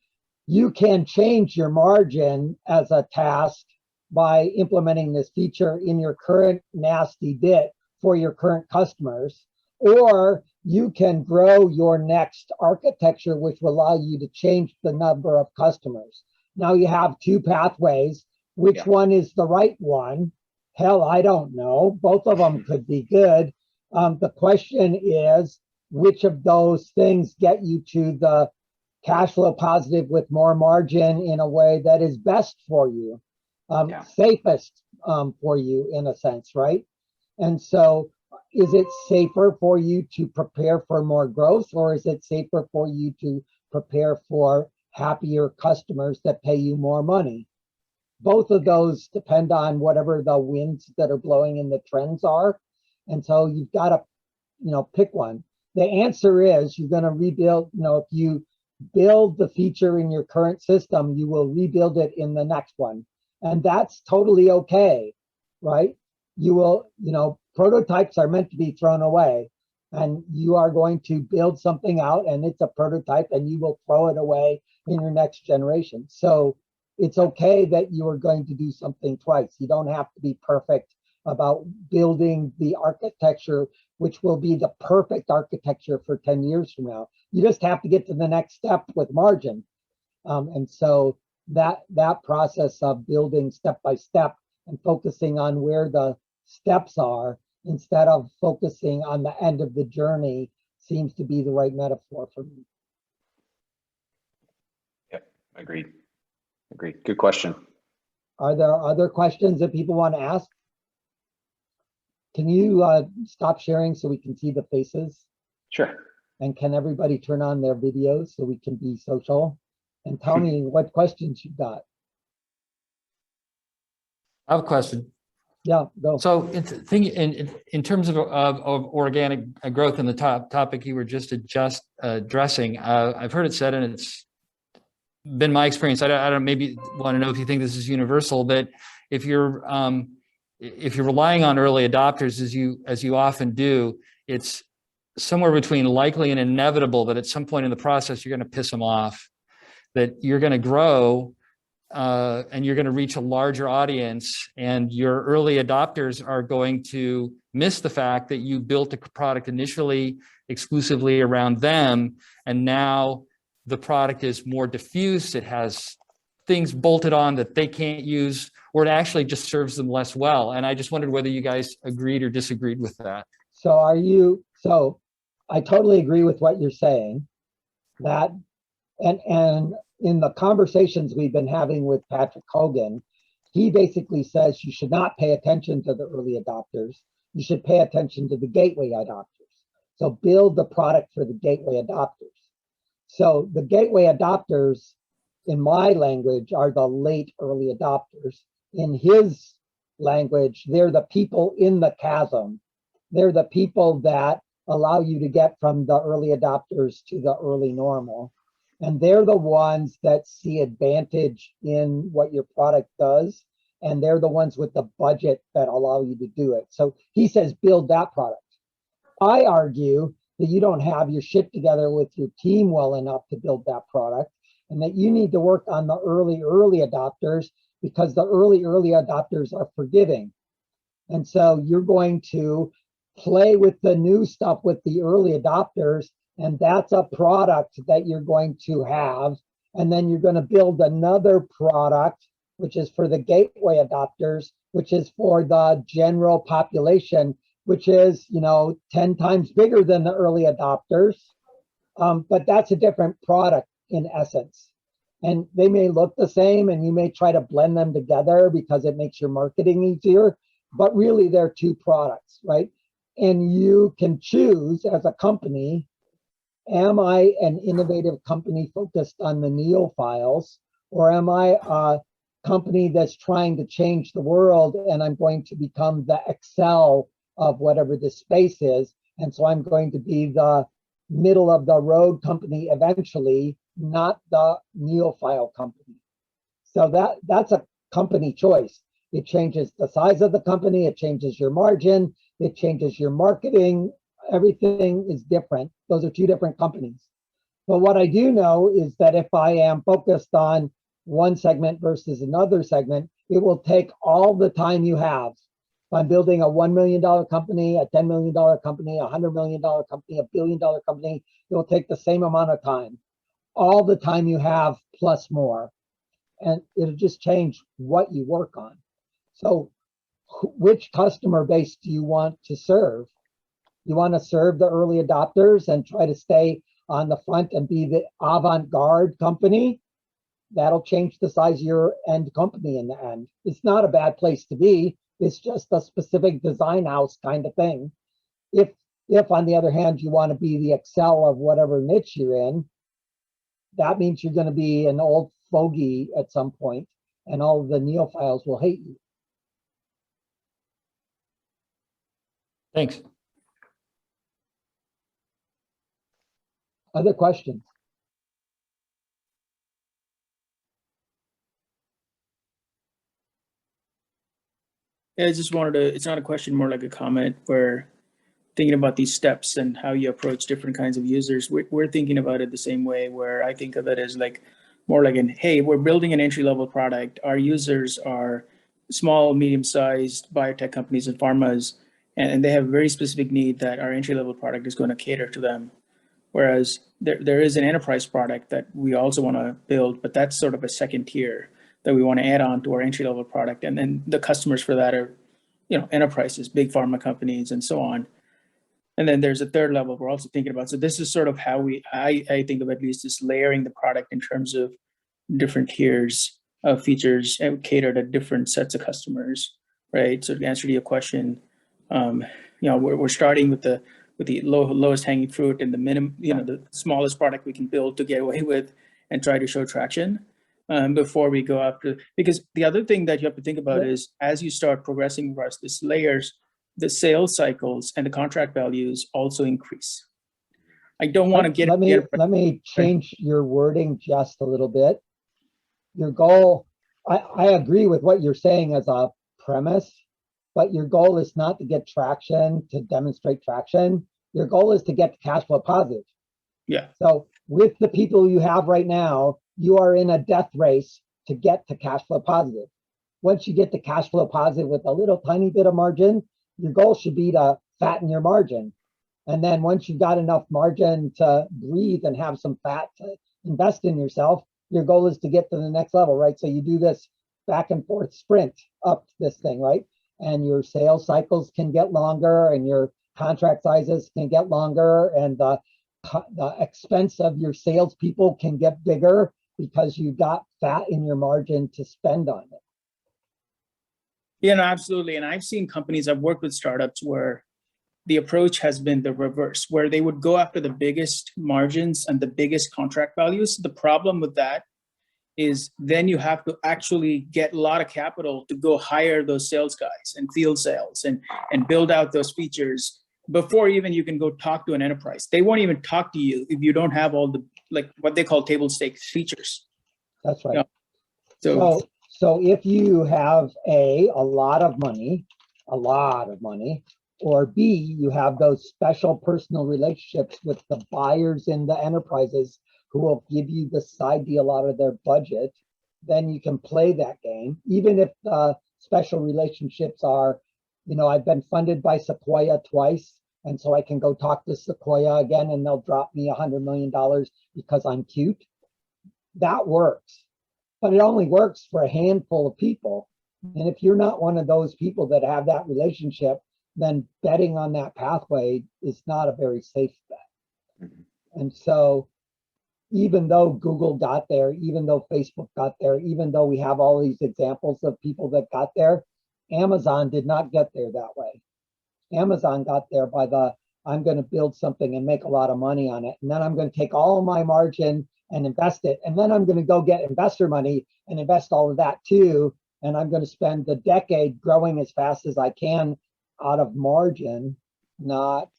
You can change your margin as a task by implementing this feature in your current nasty bit for your current customers, or you can grow your next architecture, which will allow you to change the number of customers. Now you have two pathways. Which one is the right one? Hell, I don't know. Both of them could be good. The question is, which of those things get you to the cash flow positive with more margin in a way that is best for you, safest for you in a sense, right? And so is it safer for you to prepare for more growth, or is it safer for you to prepare for happier customers that pay you more money? Both of those depend on whatever the winds that are blowing and the trends are. And so you've got to, pick one. The answer is you're going to rebuild, if you build the feature in your current system, you will rebuild it in the next one. And that's totally okay, right? You will, prototypes are meant to be thrown away, and you are going to build something out and it's a prototype and you will throw it away in your next generation. So it's okay that you are going to do something twice. You don't have to be perfect about building the architecture, which will be the perfect architecture for 10 years from now. You just have to get to the next step with margin. And so that process of building step by step and focusing on where the steps are instead of focusing on the end of the journey seems to be the right metaphor for me. Yep, agreed. Good question. Are there other questions that people want to ask? Can you stop sharing so we can see the faces? Sure. And can everybody turn on their videos so we can be social? And tell me what questions you got. I have a question. Yeah, go. So in terms of organic growth and the topic you were just addressing, I've heard it said, and it's been my experience. I don't maybe want to know if you think this is universal, but if you're relying on early adopters, as you often do, it's somewhere between likely and inevitable that at some point in the process you're going to piss them off, that you're going to grow and you're going to reach a larger audience, and your early adopters are going to miss the fact that you built a product initially exclusively around them, and now the product is more diffused. It has things bolted on that they can't use, or it actually just serves them less well. And I just wondered whether you guys agreed or disagreed with that. So I totally agree with what you're saying. That and in the conversations we've been having with Patrick Hogan, he basically says you should not pay attention to the early adopters. You should pay attention to the gateway adopters. So build the product for the gateway adopters. So the gateway adopters, in my language, are the late early adopters. In his language, they're the people in the chasm. They're the people that allow you to get from the early adopters to the early normal. And they're the ones that see advantage in what your product does. And they're the ones with the budget that allow you to do it. So he says, build that product. I argue that you don't have your shit together with your team well enough to build that product, and that you need to work on the early adopters, because the early adopters are forgiving. And so you're going to play with the new stuff with the early adopters, and that's a product that you're going to have. And then you're going to build another product, which is for the gateway adopters, which is for the general population, which is, 10 times bigger than the early adopters. But that's a different product in essence. And they may look the same, and you may try to blend them together because it makes your marketing easier, but really they're two products, right? And you can choose as a company, am I an innovative company focused on the neophiles, or am I a company that's trying to change the world and I'm going to become the Excel of whatever the space is? And so I'm going to be the middle of the road company eventually, not the neophile company. So that's a company choice. It changes the size of the company, it changes your margin, it changes your marketing. Everything is different. Those are two different companies. But what I do know is that if I am focused on one segment versus another segment, it will take all the time you have. If I'm building a $1 million company, a $10 million company, a $100 million company, a $1 billion company, it will take the same amount of time. All the time you have plus more. And it'll just change what you work on. So which customer base do you want to serve? You want to serve the early adopters and try to stay on the front and be the avant-garde company? That'll change the size of your end company in the end. It's not a bad place to be. It's just a specific design house kind of thing. If on the other hand, you want to be the Excel of whatever niche you're in, that means you're going to be an old fogey at some point, and all of the neophiles will hate you. Thanks. Other questions? I just wanted to, it's not a question, more like a comment, where thinking about these steps and how you approach different kinds of users, we're thinking about it the same way, where I think of it as like more like hey, we're building an entry-level product. Our users are small, medium-sized biotech companies and pharmas, and they have a very specific need that our entry-level product is going to cater to them. Whereas there is an enterprise product that we also want to build, but that's sort of a second tier that we want to add on to our entry-level product. And then the customers for that are, enterprises, big pharma companies, and so on. And then there's a third level we're also thinking about. So this is sort of how I think of at least is layering the product in terms of different tiers of features and cater to different sets of customers, right? So to answer to your question, we're starting with the lowest hanging fruit and the minimum, the smallest product we can build to get away with and try to show traction before we go after. Because the other thing that you have to think about is as you start progressing across these layers, the sales cycles and the contract values also increase. I don't want to get. Let me change your wording just a little bit. Your goal, I agree with what you're saying as a premise, but your goal is not to get traction, to demonstrate traction. Your goal is to get to cash flow positive. Yeah. So with the people you have right now, you are in a death race to get to cash flow positive. Once you get to cash flow positive with a little tiny bit of margin, your goal should be to fatten your margin. And then once you've got enough margin to breathe and have some fat to invest in yourself, your goal is to get to the next level, right? So you do this back and forth sprint up this thing, right? And your sales cycles can get longer and your contract sizes can get longer and the expense of your salespeople can get bigger because you got fat in your margin to spend on it. Yeah, no, absolutely. And I've seen companies, I've worked with startups where the approach has been the reverse, where they would go after the biggest margins and the biggest contract values. The problem with that is then you have to actually get a lot of capital to go hire those sales guys and field sales and build out those features before even you can go talk to an enterprise. They won't even talk to you if you don't have all the, like what they call table stakes features. That's right. So if you have a lot of money, or B, you have those special personal relationships with the buyers in the enterprises who will give you the side deal out of their budget, then you can play that game. Even if the special relationships are, I've been funded by Sequoia twice, and so I can go talk to Sequoia again and they'll drop me $100 million because I'm cute. That works. But it only works for a handful of people. And if you're not one of those people that have that relationship, then betting on that pathway is not a very safe bet. And so even though Google got there, even though Facebook got there, even though we have all these examples of people that got there, Amazon did not get there that way. Amazon got there by I'm going to build something and make a lot of money on it. And then I'm going to take all my margin and invest it. And then I'm going to go get investor money and invest all of that too. And I'm going to spend the decade growing as fast as I can out of margin, not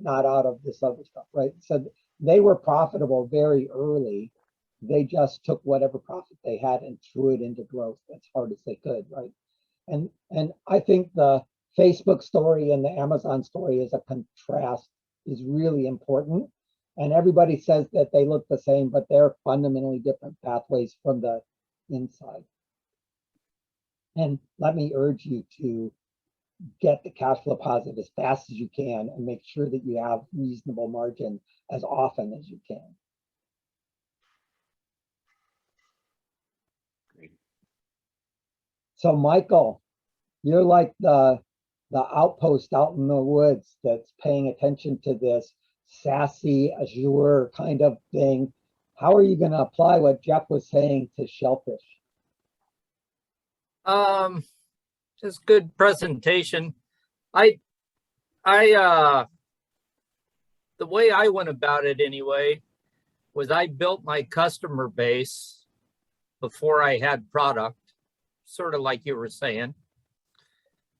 out of this other stuff, right? So they were profitable very early. They just took whatever profit they had and threw it into growth as hard as they could, right? And I think the Facebook story and the Amazon story as a contrast is really important. And everybody says that they look the same, but they're fundamentally different pathways from the inside. And let me urge you to get the cash flow positive as fast as you can and make sure that you have reasonable margin as often as you can. Great. So Michael, you're like the outpost out in the woods that's paying attention to this SASE Azure kind of thing. How are you going to apply what Jeff was saying to shellfish? Just good presentation. The way I went about it anyway was I built my customer base before I had product, sort of like you were saying.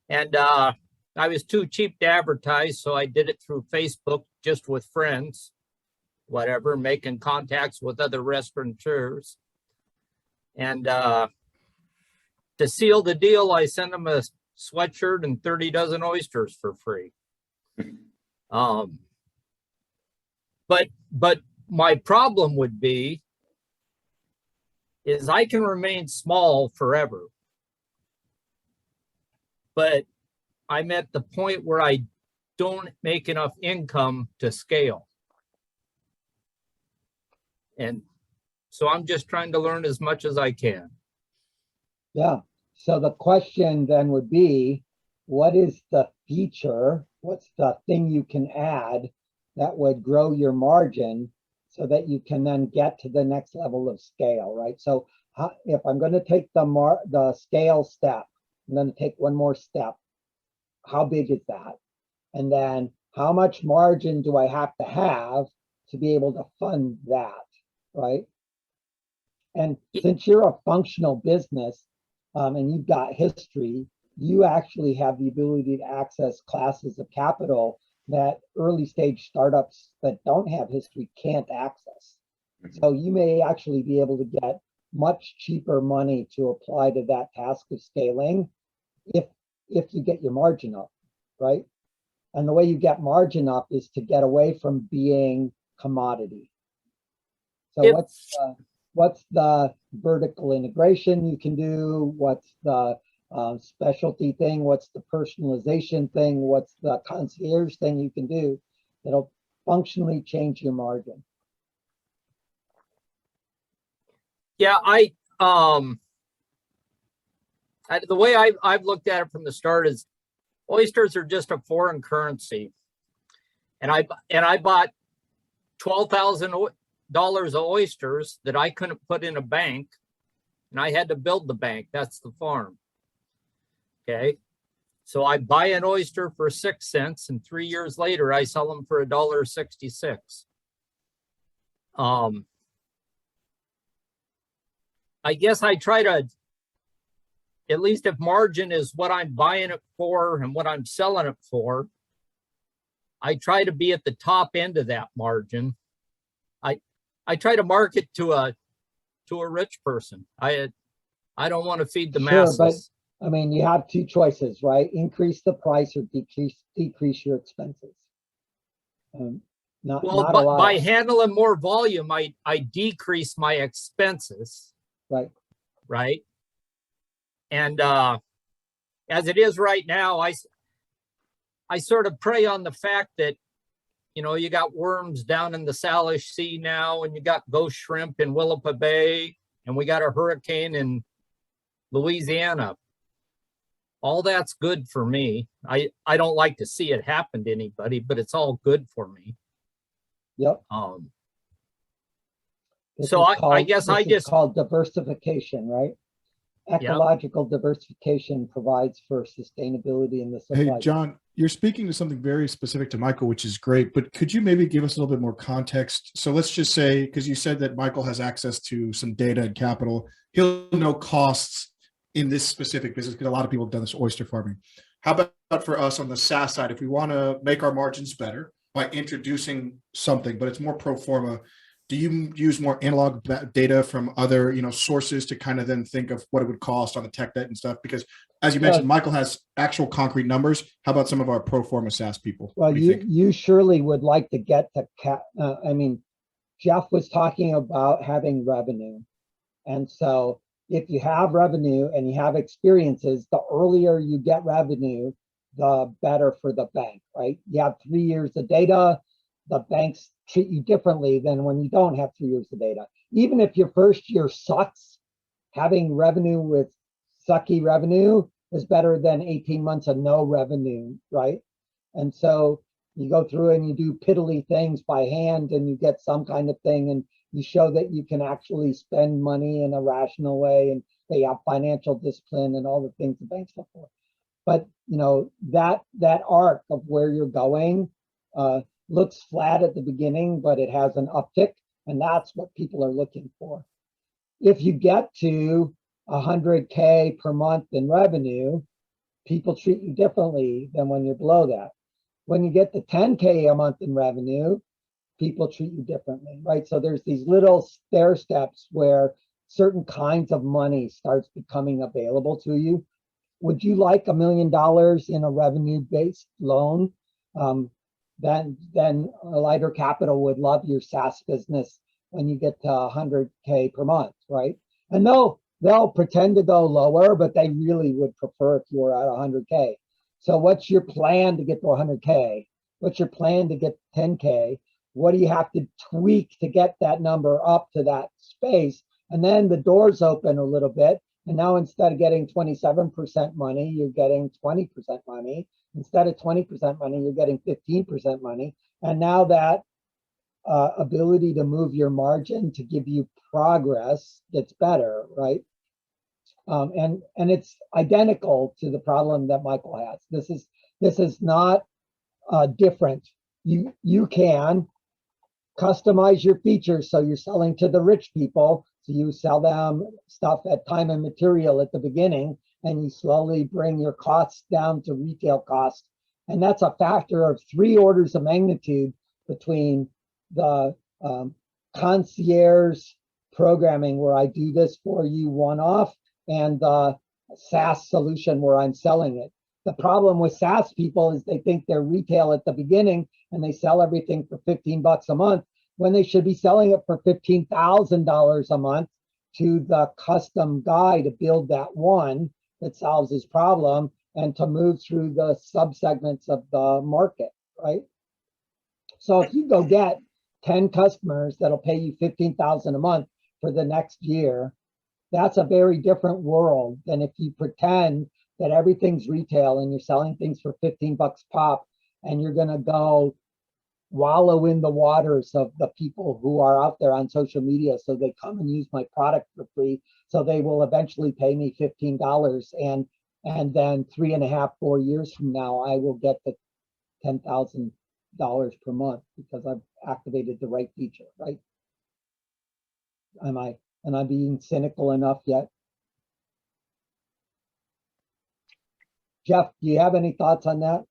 And I was too cheap to advertise, so I did it through Facebook, just with friends, whatever, making contacts with other restaurateurs. And to seal the deal, I sent them a sweatshirt and 30 dozen oysters for free. But my problem would be is I can remain small forever, but I'm at the point where I don't make enough income to scale. And so I'm just trying to learn as much as I can. Yeah. So the question then would be, what is the feature? What's the thing you can add that would grow your margin so that you can then get to the next level of scale, right? So if I'm going to take the scale step, I'm going to take one more step. How big is that? And then how much margin do I have to be able to fund that, right? And since you're a functional business and you've got history, you actually have the ability to access classes of capital that early stage startups that don't have history can't access. So you may actually be able to get much cheaper money to apply to that task of scaling if you get your margin up, right? And the way you get margin up is to get away from being commodity. So what's the vertical integration you can do? What's the specialty thing? What's the personalization thing? What's the concierge thing you can do that'll functionally change your margin? Yeah, the way I've looked at it from the start is oysters are just a foreign currency, and I bought $12,000 of oysters that I couldn't put in a bank, and I had to build the bank. That's the farm. Okay, so I buy an oyster for 6 cents, and 3 years later I sell them for $1.66. I guess I try to, at least if margin is what I'm buying it for and what I'm selling it for, I try to be at the top end of that margin. I try to market to a rich person. I don't want to feed the masses. But I mean, you have two choices, right? Increase the price or decrease your expenses. By handling more volume, I decrease my expenses. Right. Right. And as it is right now, I sort of prey on the fact that, you know, you got worms down in the Salish Sea now, and you got ghost shrimp in Willapa Bay, and we got a hurricane in Louisiana. All that's good for me. I don't like to see it happen to anybody, but it's all good for me. Yep. So I guess it's called diversification, right? Ecological diversification provides for sustainability in the supply. Hey, John, you're speaking to something very specific to Michael, which is great, but could you maybe give us a little bit more context? So let's just say, because you said that Michael has access to some data and capital, he'll know costs in this specific business because a lot of people have done this oyster farming. How about for us on the SaaS side, if we want to make our margins better by introducing something, but it's more pro forma, do you use more analog data from other, sources to kind of then think of what it would cost on the tech debt and stuff? Because as you mentioned, Michael has actual concrete numbers. How about some of our pro forma SaaS people? Well, you surely would like to get to Jeff was talking about having revenue. And so if you have revenue and you have experiences, the earlier you get revenue, the better for the bank, right? You have 3 years of data, the banks treat you differently than when you don't have 3 years of data. Even if your first year sucks, having revenue with sucky revenue is better than 18 months of no revenue, right? And so you go through and you do piddly things by hand and you get some kind of thing and you show that you can actually spend money in a rational way and they have financial discipline and all the things the banks look for. But that arc of where you're going looks flat at the beginning, but it has an uptick, and that's what people are looking for. If you get to 100K per month in revenue, people treat you differently than when you're below that. When you get to 10K a month in revenue, people treat you differently, right? So there's these little stair steps where certain kinds of money starts becoming available to you. would you like $1 million in a revenue-based loan? Then Lighter Capital would love your SaaS business when you get to 100K per month, right? And they'll pretend to go lower, but they really would prefer if you were at 100K. So what's your plan to get to 100K? What's your plan to get 10K? What do you have to tweak to get that number up to that space? And then the doors open a little bit. And now instead of getting 27% money, you're getting 20% money. Instead of 20% money, you're getting 15% money. And now that ability to move your margin to give you progress gets better, right? And it's identical to the problem that Michael has. This is not different. You can customize your features so you're selling to the rich people. So you sell them stuff at time and material at the beginning, and you slowly bring your costs down to retail costs. And that's a factor of 3 orders of magnitude between the concierge programming where I do this for you one-off and the SaaS solution where I'm selling it. The problem with SaaS people is they think they're retail at the beginning and they sell everything for $15 a month when they should be selling it for $15,000 a month to the custom guy to build that one that solves his problem and to move through the subsegments of the market, right? So if you go get 10 customers that'll pay you $15,000 a month for the next year, that's a very different world than if you pretend that everything's retail and you're selling things for 15 bucks pop and you're gonna go wallow in the waters of the people who are out there on social media so they come and use my product for free, so they will eventually pay me $15 and then 4 years from now I will get the $10,000 per month because I've activated the right feature, right? Am I being cynical enough yet? Jeff, do you have any thoughts on that?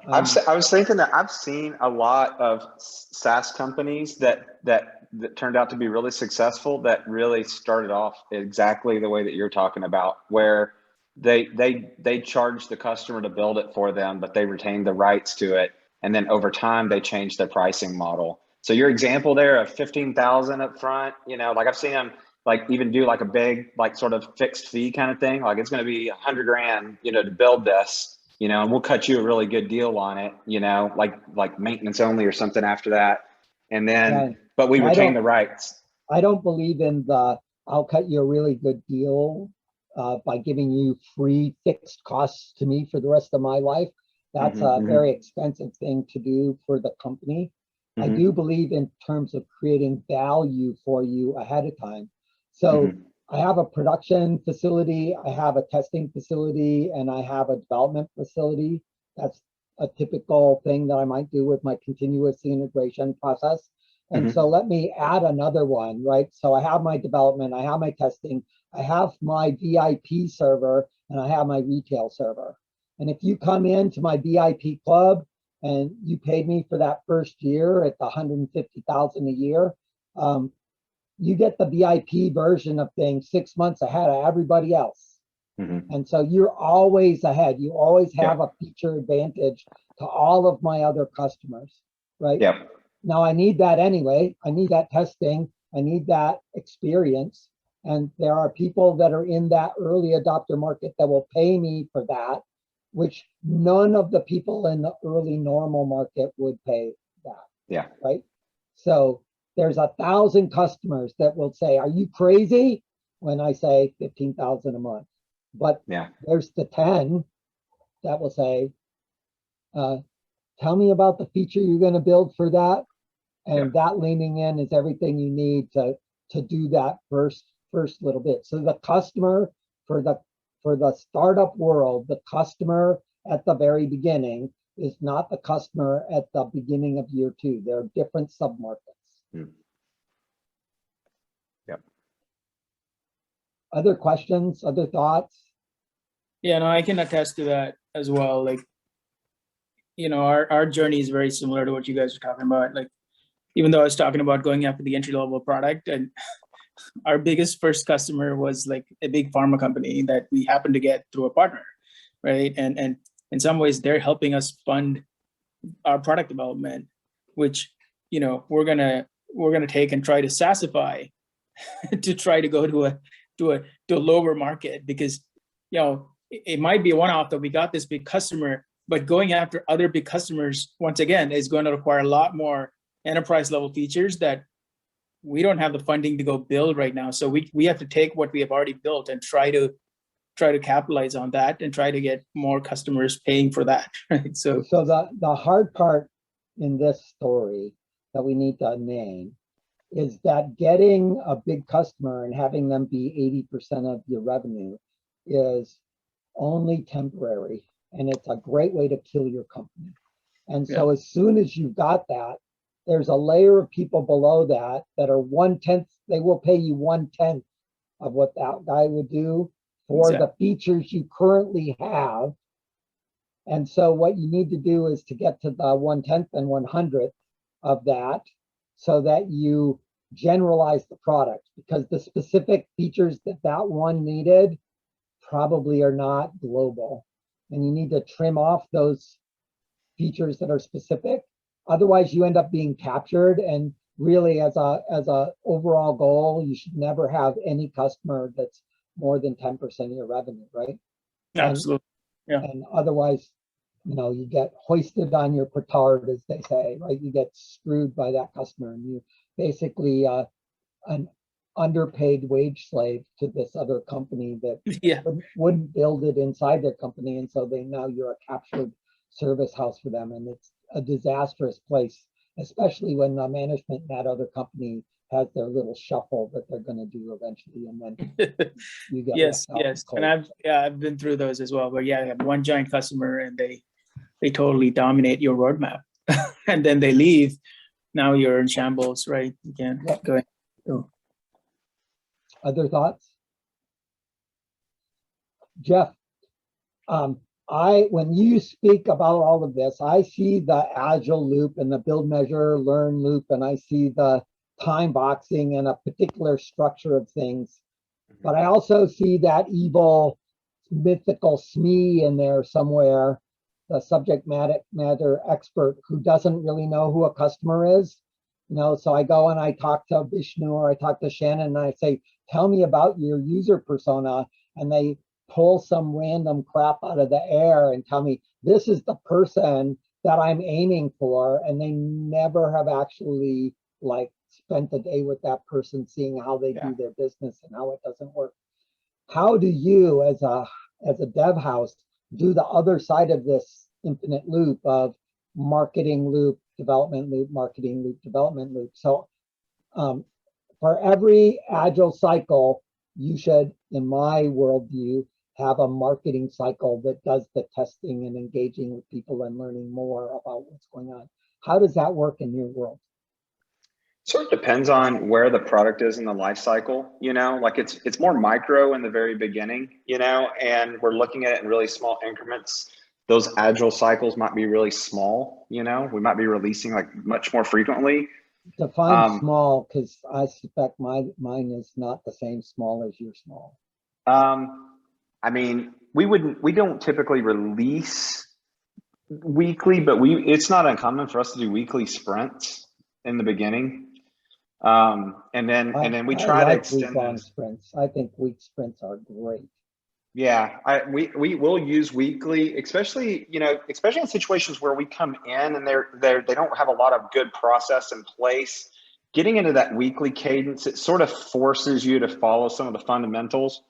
I was thinking that I've seen a lot of SaaS companies that turned out to be really successful that really started off exactly the way that you're talking about, where they charge the customer to build it for them, but they retain the rights to it. And then over time, they change their pricing model. So your example there of 15,000 up front, you know, like I've seen them like even do like a big, like sort of fixed fee kind of thing. Like it's going to be $100,000, you know, to build this, you know, and we'll cut you a really good deal on it, you know, like maintenance only or something after that. And then, but we retain the rights. I don't believe in the, I'll cut you a really good deal by giving you free fixed costs to me for the rest of my life. That's a very expensive thing to do for the company. I do believe in terms of creating value for you ahead of time. So I have a production facility, I have a testing facility, and I have a development facility. That's a typical thing that I might do with my continuous integration process. And so let me add another one, right? So I have my development, I have my testing, I have my VIP server, and I have my retail server. And if you come into my VIP club and you paid me for that first year at the $150,000 a year, you get the VIP version of things 6 months ahead of everybody else. And so you're always ahead. You always have a feature advantage to all of my other customers, right? Now I need that anyway. I need that testing. I need that experience. And there are people that are in that early adopter market that will pay me for that, which none of the people in the early normal market would pay that. Right? So there's 1,000 customers that will say, are you crazy? When I say 15,000 a month. But there's the 10 that will say, tell me about the feature you're going to build for that. And that leaning in is everything you need to do that first little bit. So the customer for the startup world, the customer at the very beginning is not the customer at the beginning of year 2. They're different submarkets. Other questions, other thoughts? Yeah, no, I can attest to that as well. Like, you know, our journey is very similar to what you guys are talking about. Like, even though I was talking about going after the entry-level product, and our biggest first customer was like a big pharma company that we happened to get through a partner. right? And in some ways, they're helping us fund our product development, which, you know, we're gonna take and try to SaaSify to try to go to a lower market, because, you know, it might be a one-off that we got this big customer, but going after other big customers, once again, is going to require a lot more enterprise level features that we don't have the funding to go build right now. So we have to take what we have already built and try to capitalize on that and try to get more customers paying for that, right? So the hard part in this story that we need to name is that getting a big customer and having them be 80% of your revenue is only temporary, and it's a great way to kill your company. And so as soon as you've got that, there's a layer of people below that that are 1/10, they will pay you 1/10 of what that guy would do for the features you currently have. And so what you need to do is to get to the 1/10 and 100th of that, so that you generalize the product, because the specific features that one needed probably are not global. And you need to trim off those features that are specific. Otherwise, you end up being captured. And really, as a overall goal, you should never have any customer that's more than 10% of your revenue, right? absolutely. And otherwise, you know, you get hoisted on your petard, as they say, right? You get screwed by that customer, and you basically an underpaid wage slave to this other company that wouldn't build it inside their company. And so now you're a captured service house for them. And it's a disastrous place, especially when the management in that other company has their little shuffle that they're going to do eventually. And then you get yes. And I've been through those as well. But I have one giant customer and they totally dominate your roadmap. And then they leave. Now you're in shambles, right? You can't go ahead. Other thoughts? Jeff, when you speak about all of this, I see the agile loop and the build, measure, learn loop, and I see the time boxing and a particular structure of things. But I also see that evil, mythical SME in there somewhere, the subject matter expert who doesn't really know who a customer is. You know, so I go and I talk to Vishnu or I talk to Shannon and I say, tell me about your user persona. And they pull some random crap out of the air and tell me, this is the person that I'm aiming for. And they never have actually like spent a day with that person, seeing how they do their business and how it doesn't work. How do you, as a dev house, do the other side of this infinite loop of marketing loop, development loop, marketing loop, development loop? So for every agile cycle, you should, in my worldview, have a marketing cycle that does the testing and engaging with people and learning more about what's going on. How does that work in your world? Sort of depends on where the product is in the life cycle, you know, like it's more micro in the very beginning, you know, and we're looking at it in really small increments. Those agile cycles might be really small, you know, we might be releasing like much more frequently. Define small, because I suspect mine is not the same small as your small. I mean, we don't typically release weekly, but it's not uncommon for us to do weekly sprints in the beginning. And then we try to extend week-long sprints. I think week sprints are great. Yeah, we will use weekly, especially in situations where we come in and they don't have a lot of good process in place. Getting into that weekly cadence, it sort of forces you to follow some of the fundamentals.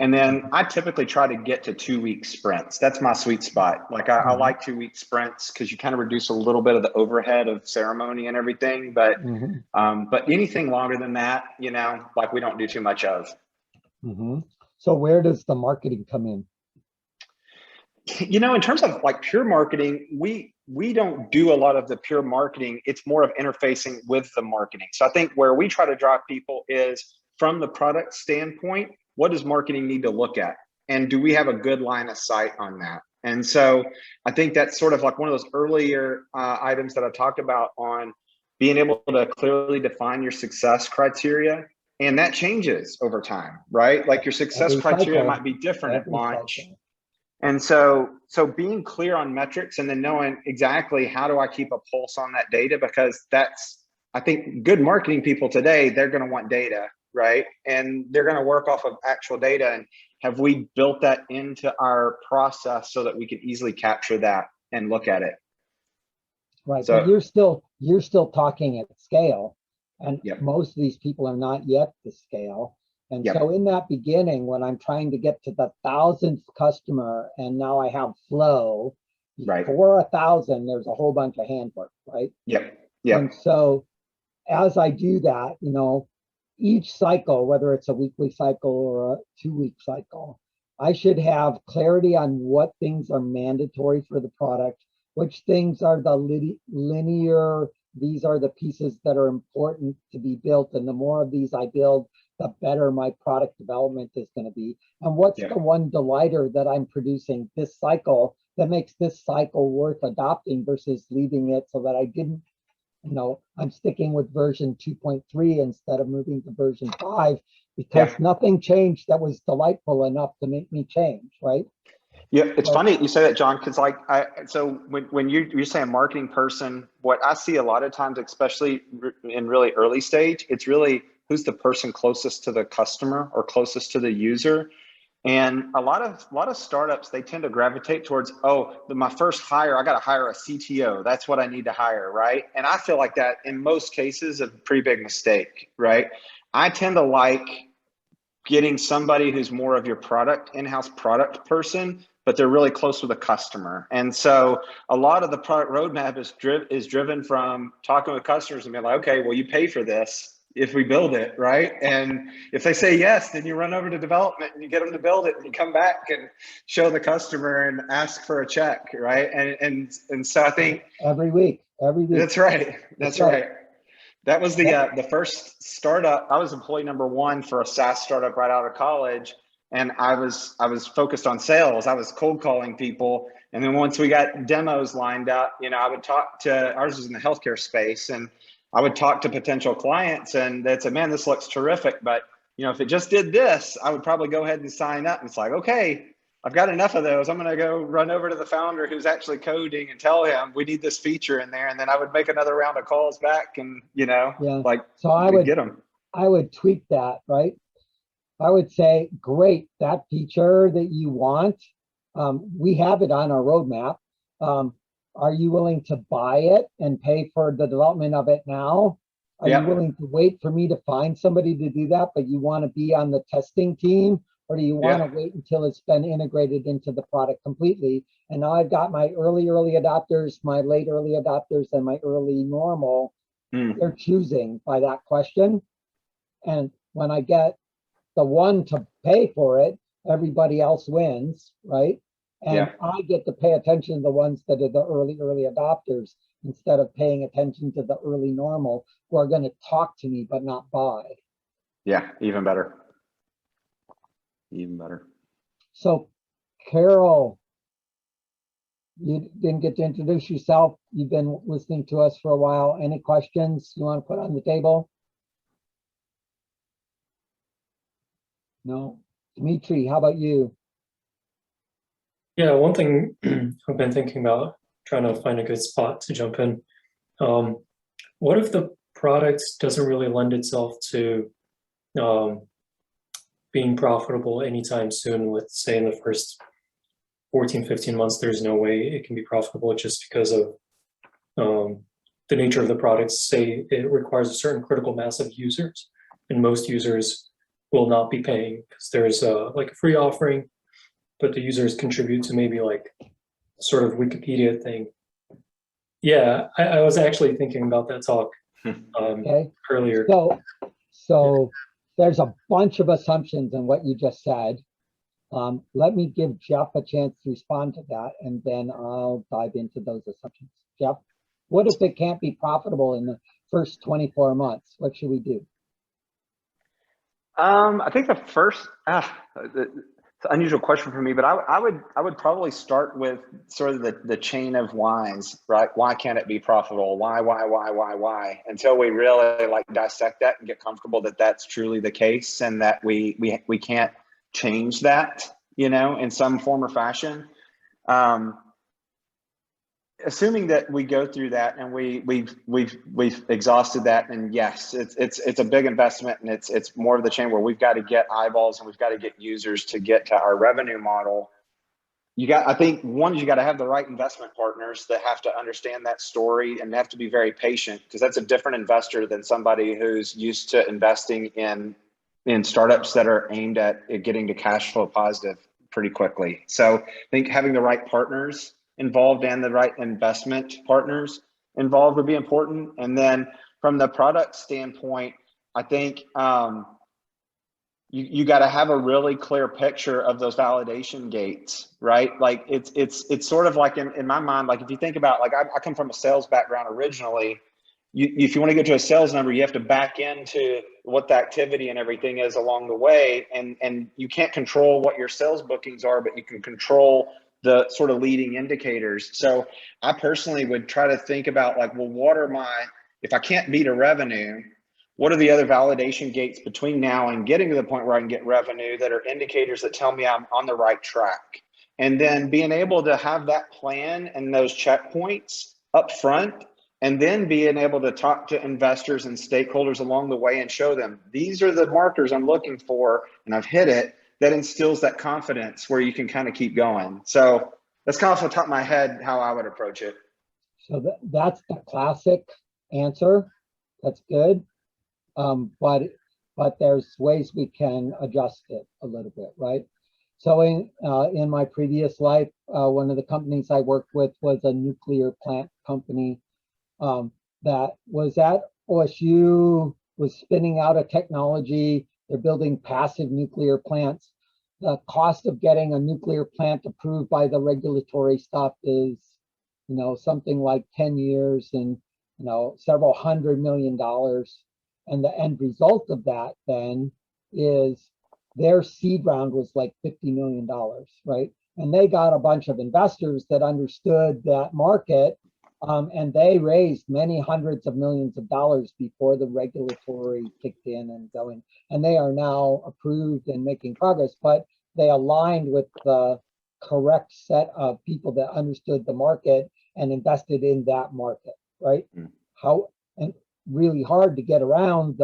And then I typically try to get to 2-week sprints. That's my sweet spot. Like I like 2-week sprints because you kind of reduce a little bit of the overhead of ceremony and everything. But anything longer than that, you know, like we don't do too much of. So where does the marketing come in? You know, in terms of like pure marketing, we don't do a lot of the pure marketing. It's more of interfacing with the marketing. So I think where we try to drive people is from the product standpoint, what does marketing need to look at? And do we have a good line of sight on that? And so I think that's sort of like one of those earlier items that I talked about on being able to clearly define your success criteria. And that changes over time, right? Like your success criteria might be different at launch. And so being clear on metrics and then knowing exactly how do I keep a pulse on that data, because that's, I think good marketing people today, they're going to want data, right? And they're going to work off of actual data. And have we built that into our process so that we can easily capture that and look at it? Right, So, but you're still talking at scale, and Yep. most of these people are not yet to scale. And Yep. so in that beginning, when I'm trying to get to the 1,000th customer, and now I have flow, Right. before 1,000, there's a whole bunch of handwork, right? Yep. Yep. And so as I do that, you know, each cycle, whether it's a weekly cycle or a 2-week cycle, I should have clarity on what things are mandatory for the product, which things are the linear, these are the pieces that are important to be built. And the more of these I build, the better my product development is going to be. And what's Yeah. the one delighter that I'm producing this cycle that makes this cycle worth adopting versus leaving it so that I didn't, you know, I'm sticking with version 2.3 instead of moving to version 5 because Yeah. nothing changed that was delightful enough to make me change, right? Yeah, it's So- funny you say that, John, because like so when you say a marketing person, what I see a lot of times, especially in really early stage, it's really who's the person closest to the customer or closest to the user. And a lot of startups, they tend to gravitate towards, oh, my first hire, I got to hire a CTO. That's what I need to hire, right? And I feel like that in most cases a pretty big mistake, right? I tend to like getting somebody who's more of your product, in-house product person, but they're really close with the customer. And so a lot of the product roadmap is driven from talking with customers and being like, okay, well, you pay for this if we build it, right? And if they say yes, then you run over to development and you get them to build it and you come back and show the customer and ask for a check, right? And so I think every week. that's right. That's right. right. That was the first startup. I was employee number 1 for a SaaS startup right out of college, and I was focused on sales. I was cold calling people, and then once we got demos lined up, you know, I would talk to, ours was in the healthcare space, and I would talk to potential clients, and they'd say, "Man, this looks terrific, but you know, if it just did this, I would probably go ahead and sign up." And it's like, okay, I've got enough of those. I'm going to go run over to the founder who's actually coding and tell him we need this feature in there. And then I would make another round of calls back and, you know, like, so I would get them. I would tweak that, right? I would say, great, that feature that you want, we have it on our roadmap. Are you willing to buy it and pay for the development of it now? Are you willing to wait for me to find somebody to do that, but you want to be on the testing team? Or do you want to wait until it's been integrated into the product completely? And now I've got my early adopters, my late early adopters, and my early normal. They're choosing by that question. And when I get the one to pay for it, everybody else wins, right? And I get to pay attention to the ones that are the early adopters instead of paying attention to the early normal who are going to talk to me but not buy. Yeah, even better. Even better. So, Carol, you didn't get to introduce yourself. You've been listening to us for a while. Any questions you want to put on the table? No. Dimitri, how about you? Yeah, one thing I've been thinking about, trying to find a good spot to jump in. What if the product doesn't really lend itself to being profitable anytime soon? Let's say in the first 14, 15 months, there's no way it can be profitable just because of the nature of the product. Say it requires a certain critical mass of users, and most users will not be paying because there's like a free offering, but the users contribute to maybe like sort of Wikipedia thing. Yeah, I was actually thinking about that talk earlier. So there's a bunch of assumptions in what you just said. Let me give Jeff a chance to respond to that, and then I'll dive into those assumptions. Jeff, what if it can't be profitable in the first 24 months? What should we do? I think the first, it's an unusual question for me, but I would probably start with sort of the chain of whys, right? Why can't it be profitable? Why? Until we really like dissect that and get comfortable that that's truly the case and that we can't change that, you know, in some form or fashion. Assuming that we go through that and we've exhausted that, and yes, it's a big investment, and it's more of the chain where we've got to get eyeballs and we've got to get users to get to our revenue model. I think one is you got to have the right investment partners that have to understand that story and have to be very patient, because that's a different investor than somebody who's used to investing in startups that are aimed at getting to cash flow positive pretty quickly. So I think having the right partners involved and the right investment partners involved would be important. And then from the product standpoint, I think you got to have a really clear picture of those validation gates, right? Like it's sort of like in my mind, like if you think about, like I come from a sales background originally. If you want to go to a sales number, you have to back into what the activity and everything is along the way. And you can't control what your sales bookings are, but you can control the sort of leading indicators. So I personally would try to think about, like, well, if I can't beat a revenue, what are the other validation gates between now and getting to the point where I can get revenue that are indicators that tell me I'm on the right track? And then being able to have that plan and those checkpoints up front, and then being able to talk to investors and stakeholders along the way and show them, these are the markers I'm looking for and I've hit it. That instills that confidence where you can kind of keep going. So that's kind of off the top of my head how I would approach it. So that's the classic answer. That's good. But there's ways we can adjust it a little bit, right? So in my previous life, one of the companies I worked with was a nuclear plant company that was at OSU, was spinning out a technology. They're building passive nuclear plants. The cost of getting a nuclear plant approved by the regulatory stuff is, you know, something like 10 years and, you know, several $100 million. And the end result of that then is their seed round was like $50 million, right? And they got a bunch of investors that understood that market. And they raised many hundreds of millions of dollars before the regulatory kicked in and going. And they are now approved and making progress, but they aligned with the correct set of people that understood the market and invested in that market, right? And really hard to get around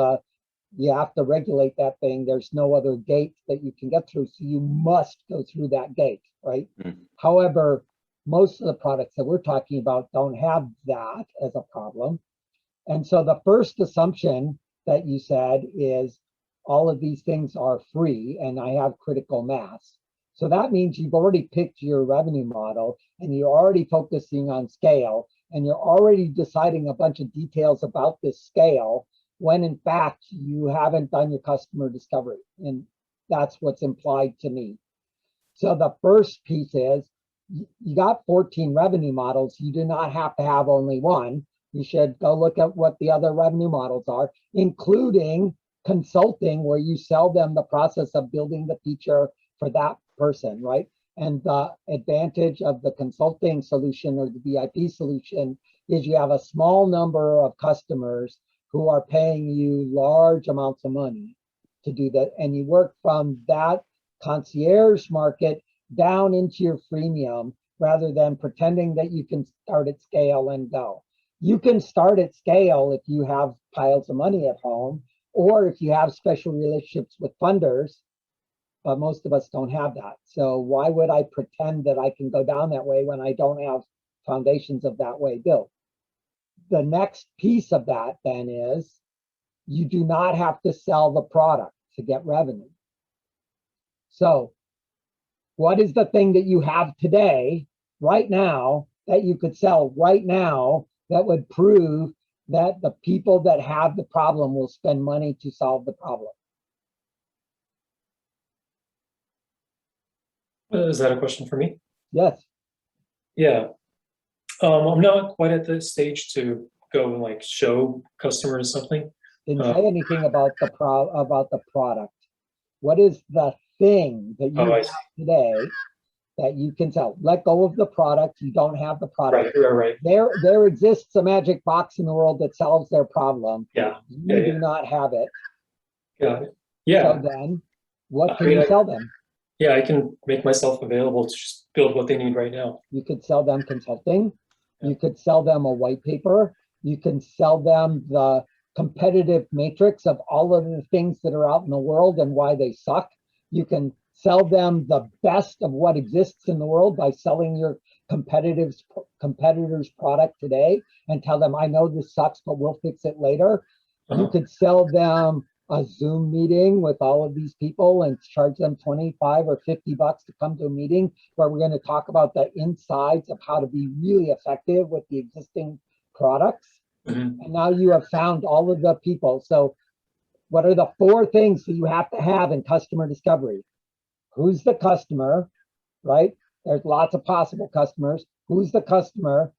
you have to regulate that thing. There's no other gate that you can get through. So you must go through that gate, right? However, most of the products that we're talking about don't have that as a problem. And so the first assumption that you said is all of these things are free and I have critical mass. So that means you've already picked your revenue model and you're already focusing on scale and you're already deciding a bunch of details about this scale when in fact you haven't done your customer discovery. And that's what's implied to me. So the first piece is, you got 14 revenue models. You do not have to have only one. You should go look at what the other revenue models are, including consulting, where you sell them the process of building the feature for that person, right? And the advantage of the consulting solution or the VIP solution is you have a small number of customers who are paying you large amounts of money to do that. And you work from that concierge market down into your freemium rather than pretending that you can start at scale and go. You can start at scale if you have piles of money at home or if you have special relationships with funders, but most of us don't have that. So why would I pretend that I can go down that way when I don't have foundations of that way built? The next piece of that then is you do not have to sell the product to get revenue. So what is the thing that you have today, right now, that you could sell right now that would prove that the people that have the problem will spend money to solve the problem? Is that a question for me? Yes. Yeah. I'm not quite at the stage to go and like show customers something. Didn't say anything about the product. What is the thing that you have today that you can sell? Let go of the product. You don't have the product. Right. There exists a magic box in the world that solves their problem. Yeah. You do not have it. Got it. Yeah. So then, what can you sell them? Yeah, I can make myself available to just build what they need right now. You could sell them consulting. Yeah. You could sell them a white paper. You can sell them the competitive matrix of all of the things that are out in the world and why they suck. You can sell them the best of what exists in the world by selling your competitor's product today and tell them, I know this sucks, but we'll fix it later. You could sell them a Zoom meeting with all of these people and charge them 25 or 50 bucks to come to a meeting where we're going to talk about the insides of how to be really effective with the existing products. Mhm. And now you have found all of the people. So what are the 4 things that you have to have in customer discovery? Who's the customer, right? There's lots of possible customers. Who's the customer?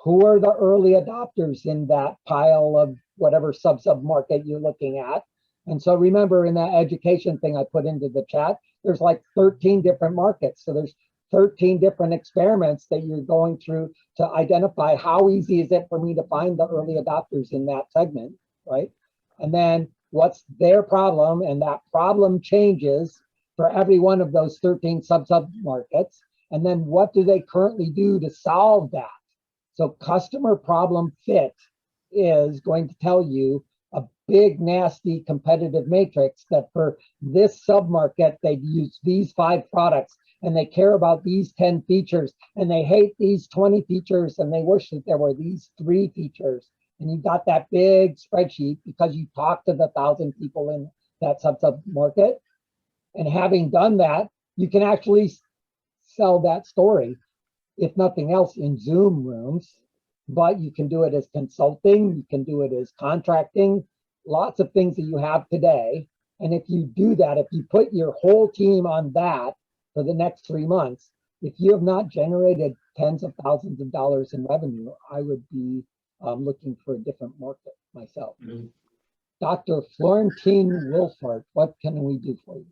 Who are the early adopters in that pile of whatever sub market you're looking at? And so remember, in that education thing I put into the chat, there's like 13 different markets. So there's 13 different experiments that you're going through to identify how easy is it for me to find the early adopters in that segment, right? And then what's their problem? And that problem changes for every one of those 13 sub markets. And then what do they currently do to solve that? So customer problem fit is going to tell you a big, nasty competitive matrix that for this submarket, they use these 5 products and they care about these 10 features and they hate these 20 features and they wish that there were these 3 features. And you got that big spreadsheet because you talked to the 1,000 people in that sub market. And having done that, you can actually sell that story, if nothing else, in Zoom rooms, but you can do it as consulting, you can do it as contracting, lots of things that you have today. And if you do that, if you put your whole team on that for the next 3 months, if you have not generated tens of thousands of dollars in revenue, I would be looking for a different market myself. Mm-hmm. Dr. Florentine Wilford, what can we do for you?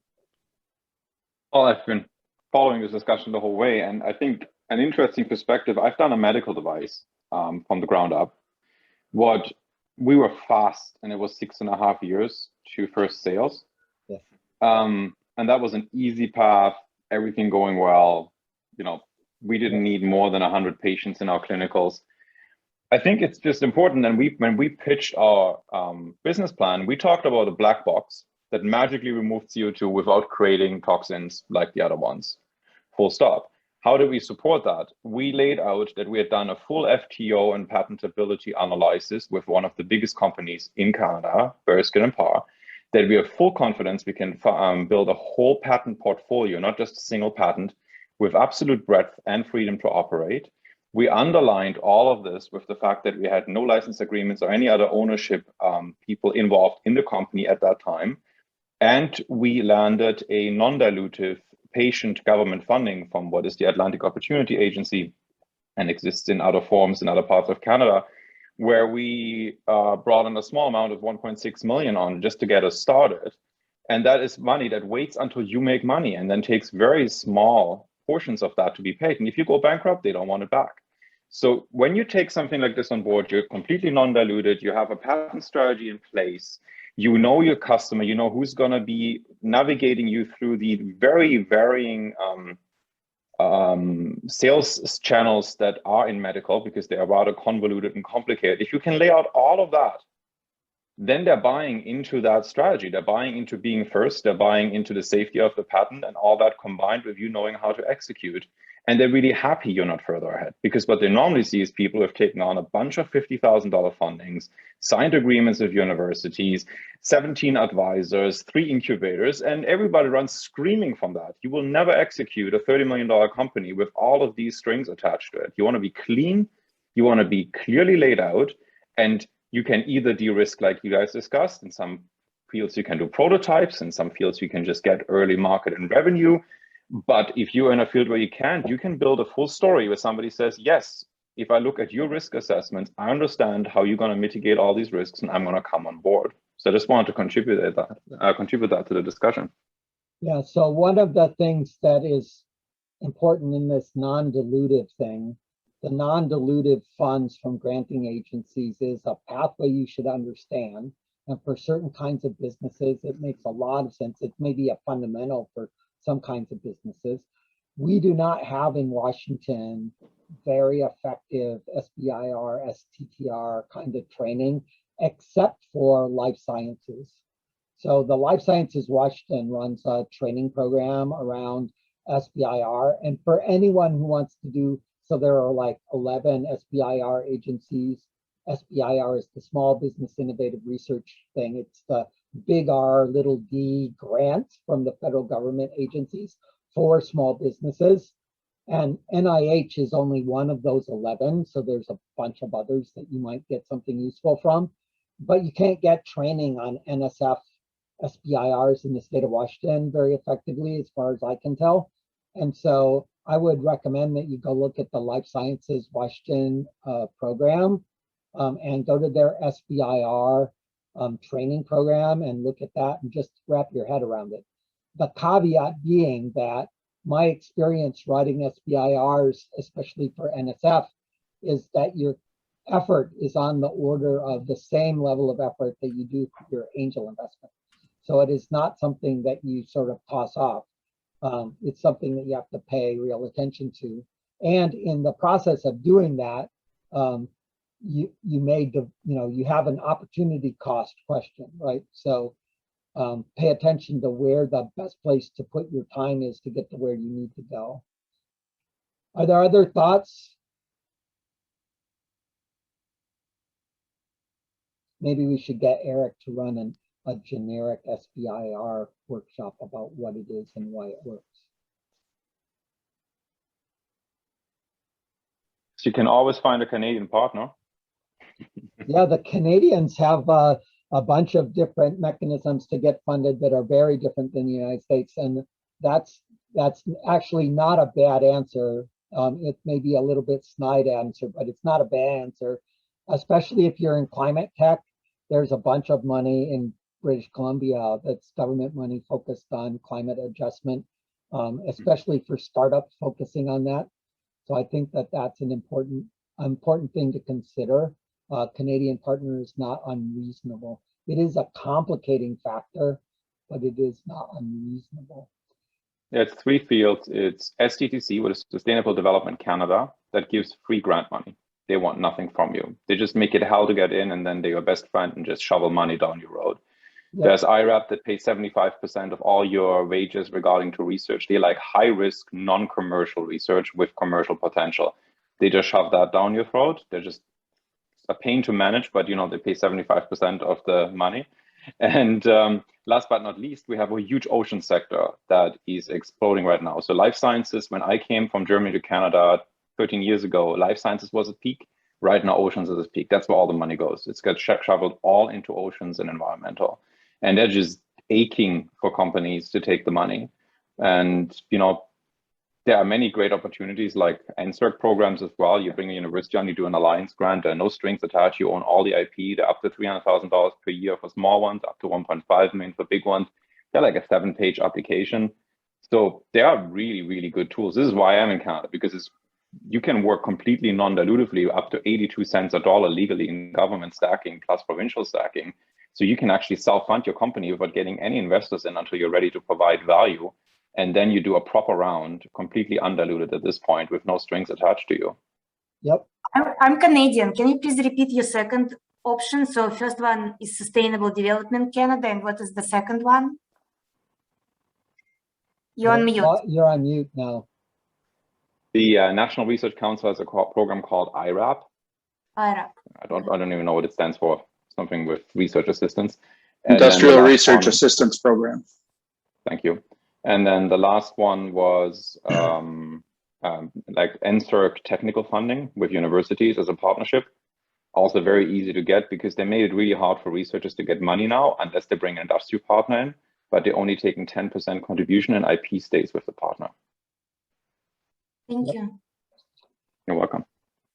Well, I've been following this discussion the whole way, and I think an interesting perspective, I've done a medical device from the ground up. What we were fast, and it was 6.5 years to first sales. Yes. And that was an easy path, everything going well. You know, we didn't need more than 100 patients in our clinicals. I think it's just important, and when we pitched our business plan, we talked about a black box that magically removed CO2 without creating toxins like the other ones. Full stop. How did we support that? We laid out that we had done a full FTO and patentability analysis with one of the biggest companies in Canada, Bereskin and Parr, that we have full confidence we can build a whole patent portfolio, not just a single patent, with absolute breadth and freedom to operate. We underlined all of this with the fact that we had no license agreements or any other ownership people involved in the company at that time. And we landed a non-dilutive patient government funding from what is the Atlantic Opportunity Agency and exists in other forms in other parts of Canada, where we brought in a small amount of 1.6 million on just to get us started. And that is money that waits until you make money and then takes very small portions of that to be paid. And if you go bankrupt, they don't want it back. So when you take something like this on board, you're completely non-diluted, you have a patent strategy in place, you know your customer, you know who's going to be navigating you through the very varying sales channels that are in medical, because they are rather convoluted and complicated. If you can lay out all of that, then they're buying into that strategy. They're buying into being first, they're buying into the safety of the patent, and all that combined with you knowing how to execute. And they're really happy you're not further ahead, because what they normally see is people who have taken on a bunch of $50,000 fundings, signed agreements with universities, 17 advisors, 3 incubators, and everybody runs screaming from that. You will never execute a $30 million company with all of these strings attached to it. You want to be clean, you want to be clearly laid out, and you can either de-risk like you guys discussed. In some fields, you can do prototypes. In some fields, you can just get early market and revenue. But if you're in a field where you can't, you can build a full story where somebody says, yes, if I look at your risk assessments, I understand how you're going to mitigate all these risks and I'm going to come on board. So I just wanted to contribute that to the discussion. Yeah, so one of the things that is important in this non-dilutive thing, the non-dilutive funds from granting agencies is a pathway you should understand. And for certain kinds of businesses, it makes a lot of sense. It's maybe a fundamental for some kinds of businesses. We do not have in Washington very effective SBIR, STTR kind of training, except for life sciences. So the Life Sciences Washington runs a training program around SBIR. And for anyone who wants to do, so there are like 11 SBIR agencies. SBIR is the Small Business Innovative Research thing. It's the big R, little d grants from the federal government agencies for small businesses. And NIH is only one of those 11. So there's a bunch of others that you might get something useful from. But you can't get training on NSF SBIRs in the state of Washington very effectively, as far as I can tell. And so I would recommend that you go look at the Life Sciences Washington program and go to their SBIR training program and look at that and just wrap your head around it. The caveat being that my experience writing SBIRs, especially for NSF, is that your effort is on the order of the same level of effort that you do for your angel investment. So it is not something that you sort of toss off. It's something that you have to pay real attention to. And in the process of doing that, you have an opportunity cost question, right? So pay attention to where the best place to put your time is to get to where you need to go. Are there other thoughts? Maybe we should get Eric to run a generic SBIR workshop about what it is and why it works. So you can always find a Canadian partner. Yeah, the Canadians have a bunch of different mechanisms to get funded that are very different than the United States. And that's actually not a bad answer. It may be a little bit snide answer, but it's not a bad answer, especially if you're in climate tech. There's a bunch of money in British Columbia that's government money focused on climate adjustment, especially for startups focusing on that. So I think that that's an important thing to consider. Canadian partner is not unreasonable. It is a complicating factor, but it is not unreasonable. Yeah, it's three fields. It's SDTC, which is Sustainable Development Canada, that gives free grant money. They want nothing from you. They just make it hell to get in, and then they're your best friend and just shovel money down your road. Yep. There's IRAP that pays 75% of all your wages regarding to research. They like high risk, non-commercial research with commercial potential. They just shove that down your throat. They're just a pain to manage, but they pay 75% of the money. And last but not least, we have a huge ocean sector that is exploding right now. So life sciences, when I came from Germany to Canada 13 years ago, life sciences was a peak. Right now, oceans is a peak. That's where all the money goes. It's got shoveled all into oceans and environmental. And they're just aching for companies to take the money. And, there are many great opportunities like NSERC programs as well. You bring a university on, you do an alliance grant, there are no strings attached. You own all the IP. They're up to $300,000 per year for small ones, up to 1.5 million for big ones. They're like a 7-page application. So they are really, really good tools. This is why I'm in Canada, because you can work completely non-dilutively up to 82 cents a dollar legally in government stacking plus provincial stacking. So you can actually self-fund your company without getting any investors in until you're ready to provide value. And then you do a proper round, completely undiluted at this point with no strings attached to you. Yep. I'm Canadian. Can you please repeat your second option? So first one is Sustainable Development Canada. And what is the second one? You're on mute. You're on mute now. The National Research Council has a program called IRAP. IRAP. I don't even know what it stands for. Something with research assistance. Industrial Research Assistance Program. Thank you. And then the last one was like NSERC technical funding with universities as a partnership. Also very easy to get because they made it really hard for researchers to get money now unless they bring an industry partner in, but they're only taking 10% contribution and IP stays with the partner. Thank you. You're welcome.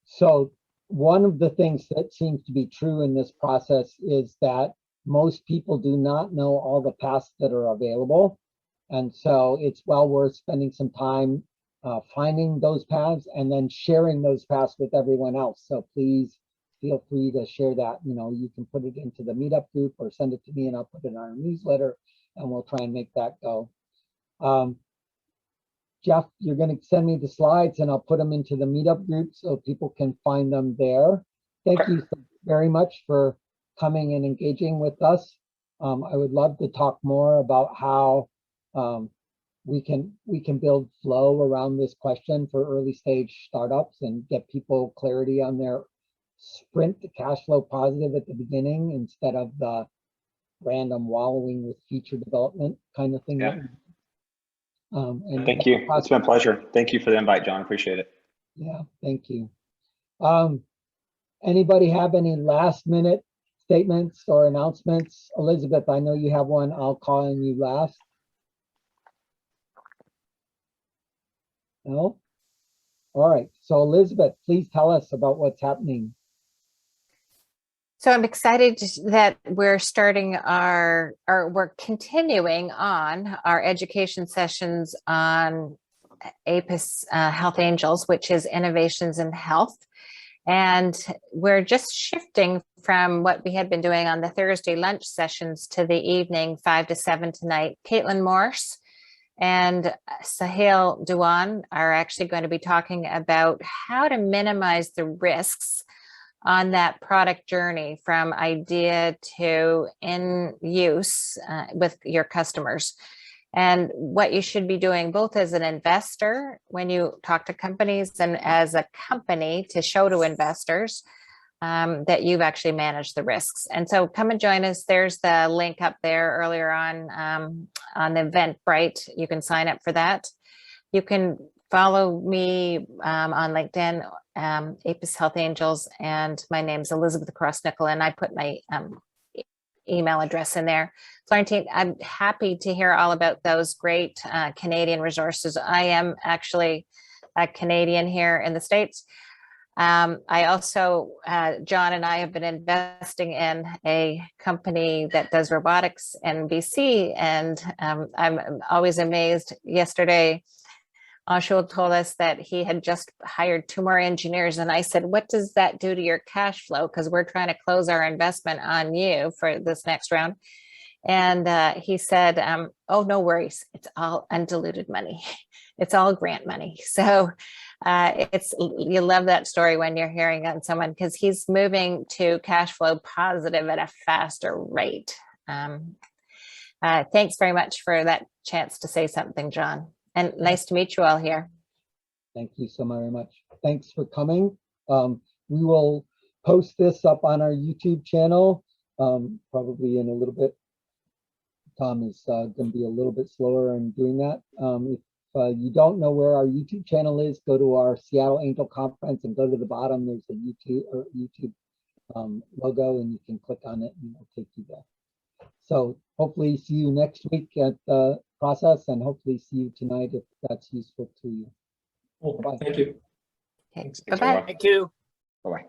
So one of the things that seems to be true in this process is that most people do not know all the paths that are available. And so it's well worth spending some time finding those paths and then sharing those paths with everyone else. So please feel free to share that. You can put it into the meetup group or send it to me and I'll put it in our newsletter and we'll try and make that go. Jeff, you're going to send me the slides and I'll put them into the meetup group so people can find them there. Thank you so very much for coming and engaging with us. I would love to talk more about how we can build flow around this question for early stage startups and get people clarity on their sprint to cash flow positive at the beginning instead of the random wallowing with feature development kind of thing. Yeah. And Thank you. It's been a pleasure. Thank you for the invite, John. Appreciate it. Yeah, thank you. Anybody have any last minute statements or announcements? Elizabeth, I know you have one. I'll call on you last. No? All right. So Elizabeth, please tell us about what's happening. So I'm excited that we're starting we're continuing on our education sessions on APIS Health Angels, which is Innovations in Health. And we're just shifting from what we had been doing on the Thursday lunch sessions to the evening 5 to 7 tonight. Caitlin Morse and Sahil Dewan are actually going to be talking about how to minimize the risks on that product journey from idea to in use with your customers, and what you should be doing both as an investor when you talk to companies and as a company to show to investors that you've actually managed the risks. And so come and join us. There's the link up there earlier on the Eventbrite. You can sign up for that. You can follow me on LinkedIn, APIS Health Angels, and my name's Elizabeth Cross-Nickel, and I put my email address in there. Florentine, I'm happy to hear all about those great Canadian resources. I am actually a Canadian here in the States. I also, John and I have been investing in a company that does robotics in BC, and I'm always amazed. Yesterday, Ashul told us that he had just hired 2 more engineers. And I said, what does that do to your cash flow? Because we're trying to close our investment on you for this next round. And he said, oh, no worries. It's all undiluted money. It's all grant money. So you love that story when you're hearing on someone, because he's moving to cash flow positive at a faster rate. Thanks very much for that chance to say something, John. And nice to meet you all here. Thank you so very much. Thanks for coming. We will post this up on our YouTube channel probably in a little bit. Tom is going to be a little bit slower in doing that. If you don't know where our YouTube channel is, go to our Seattle Angel Conference and go to the bottom. There's a YouTube logo, and you can click on it and it'll take you there. So hopefully see you next week at the process, and hopefully see you tonight if that's useful to you. Well, thank you. Okay. Thanks, Bye-bye. Thank you. Bye-bye.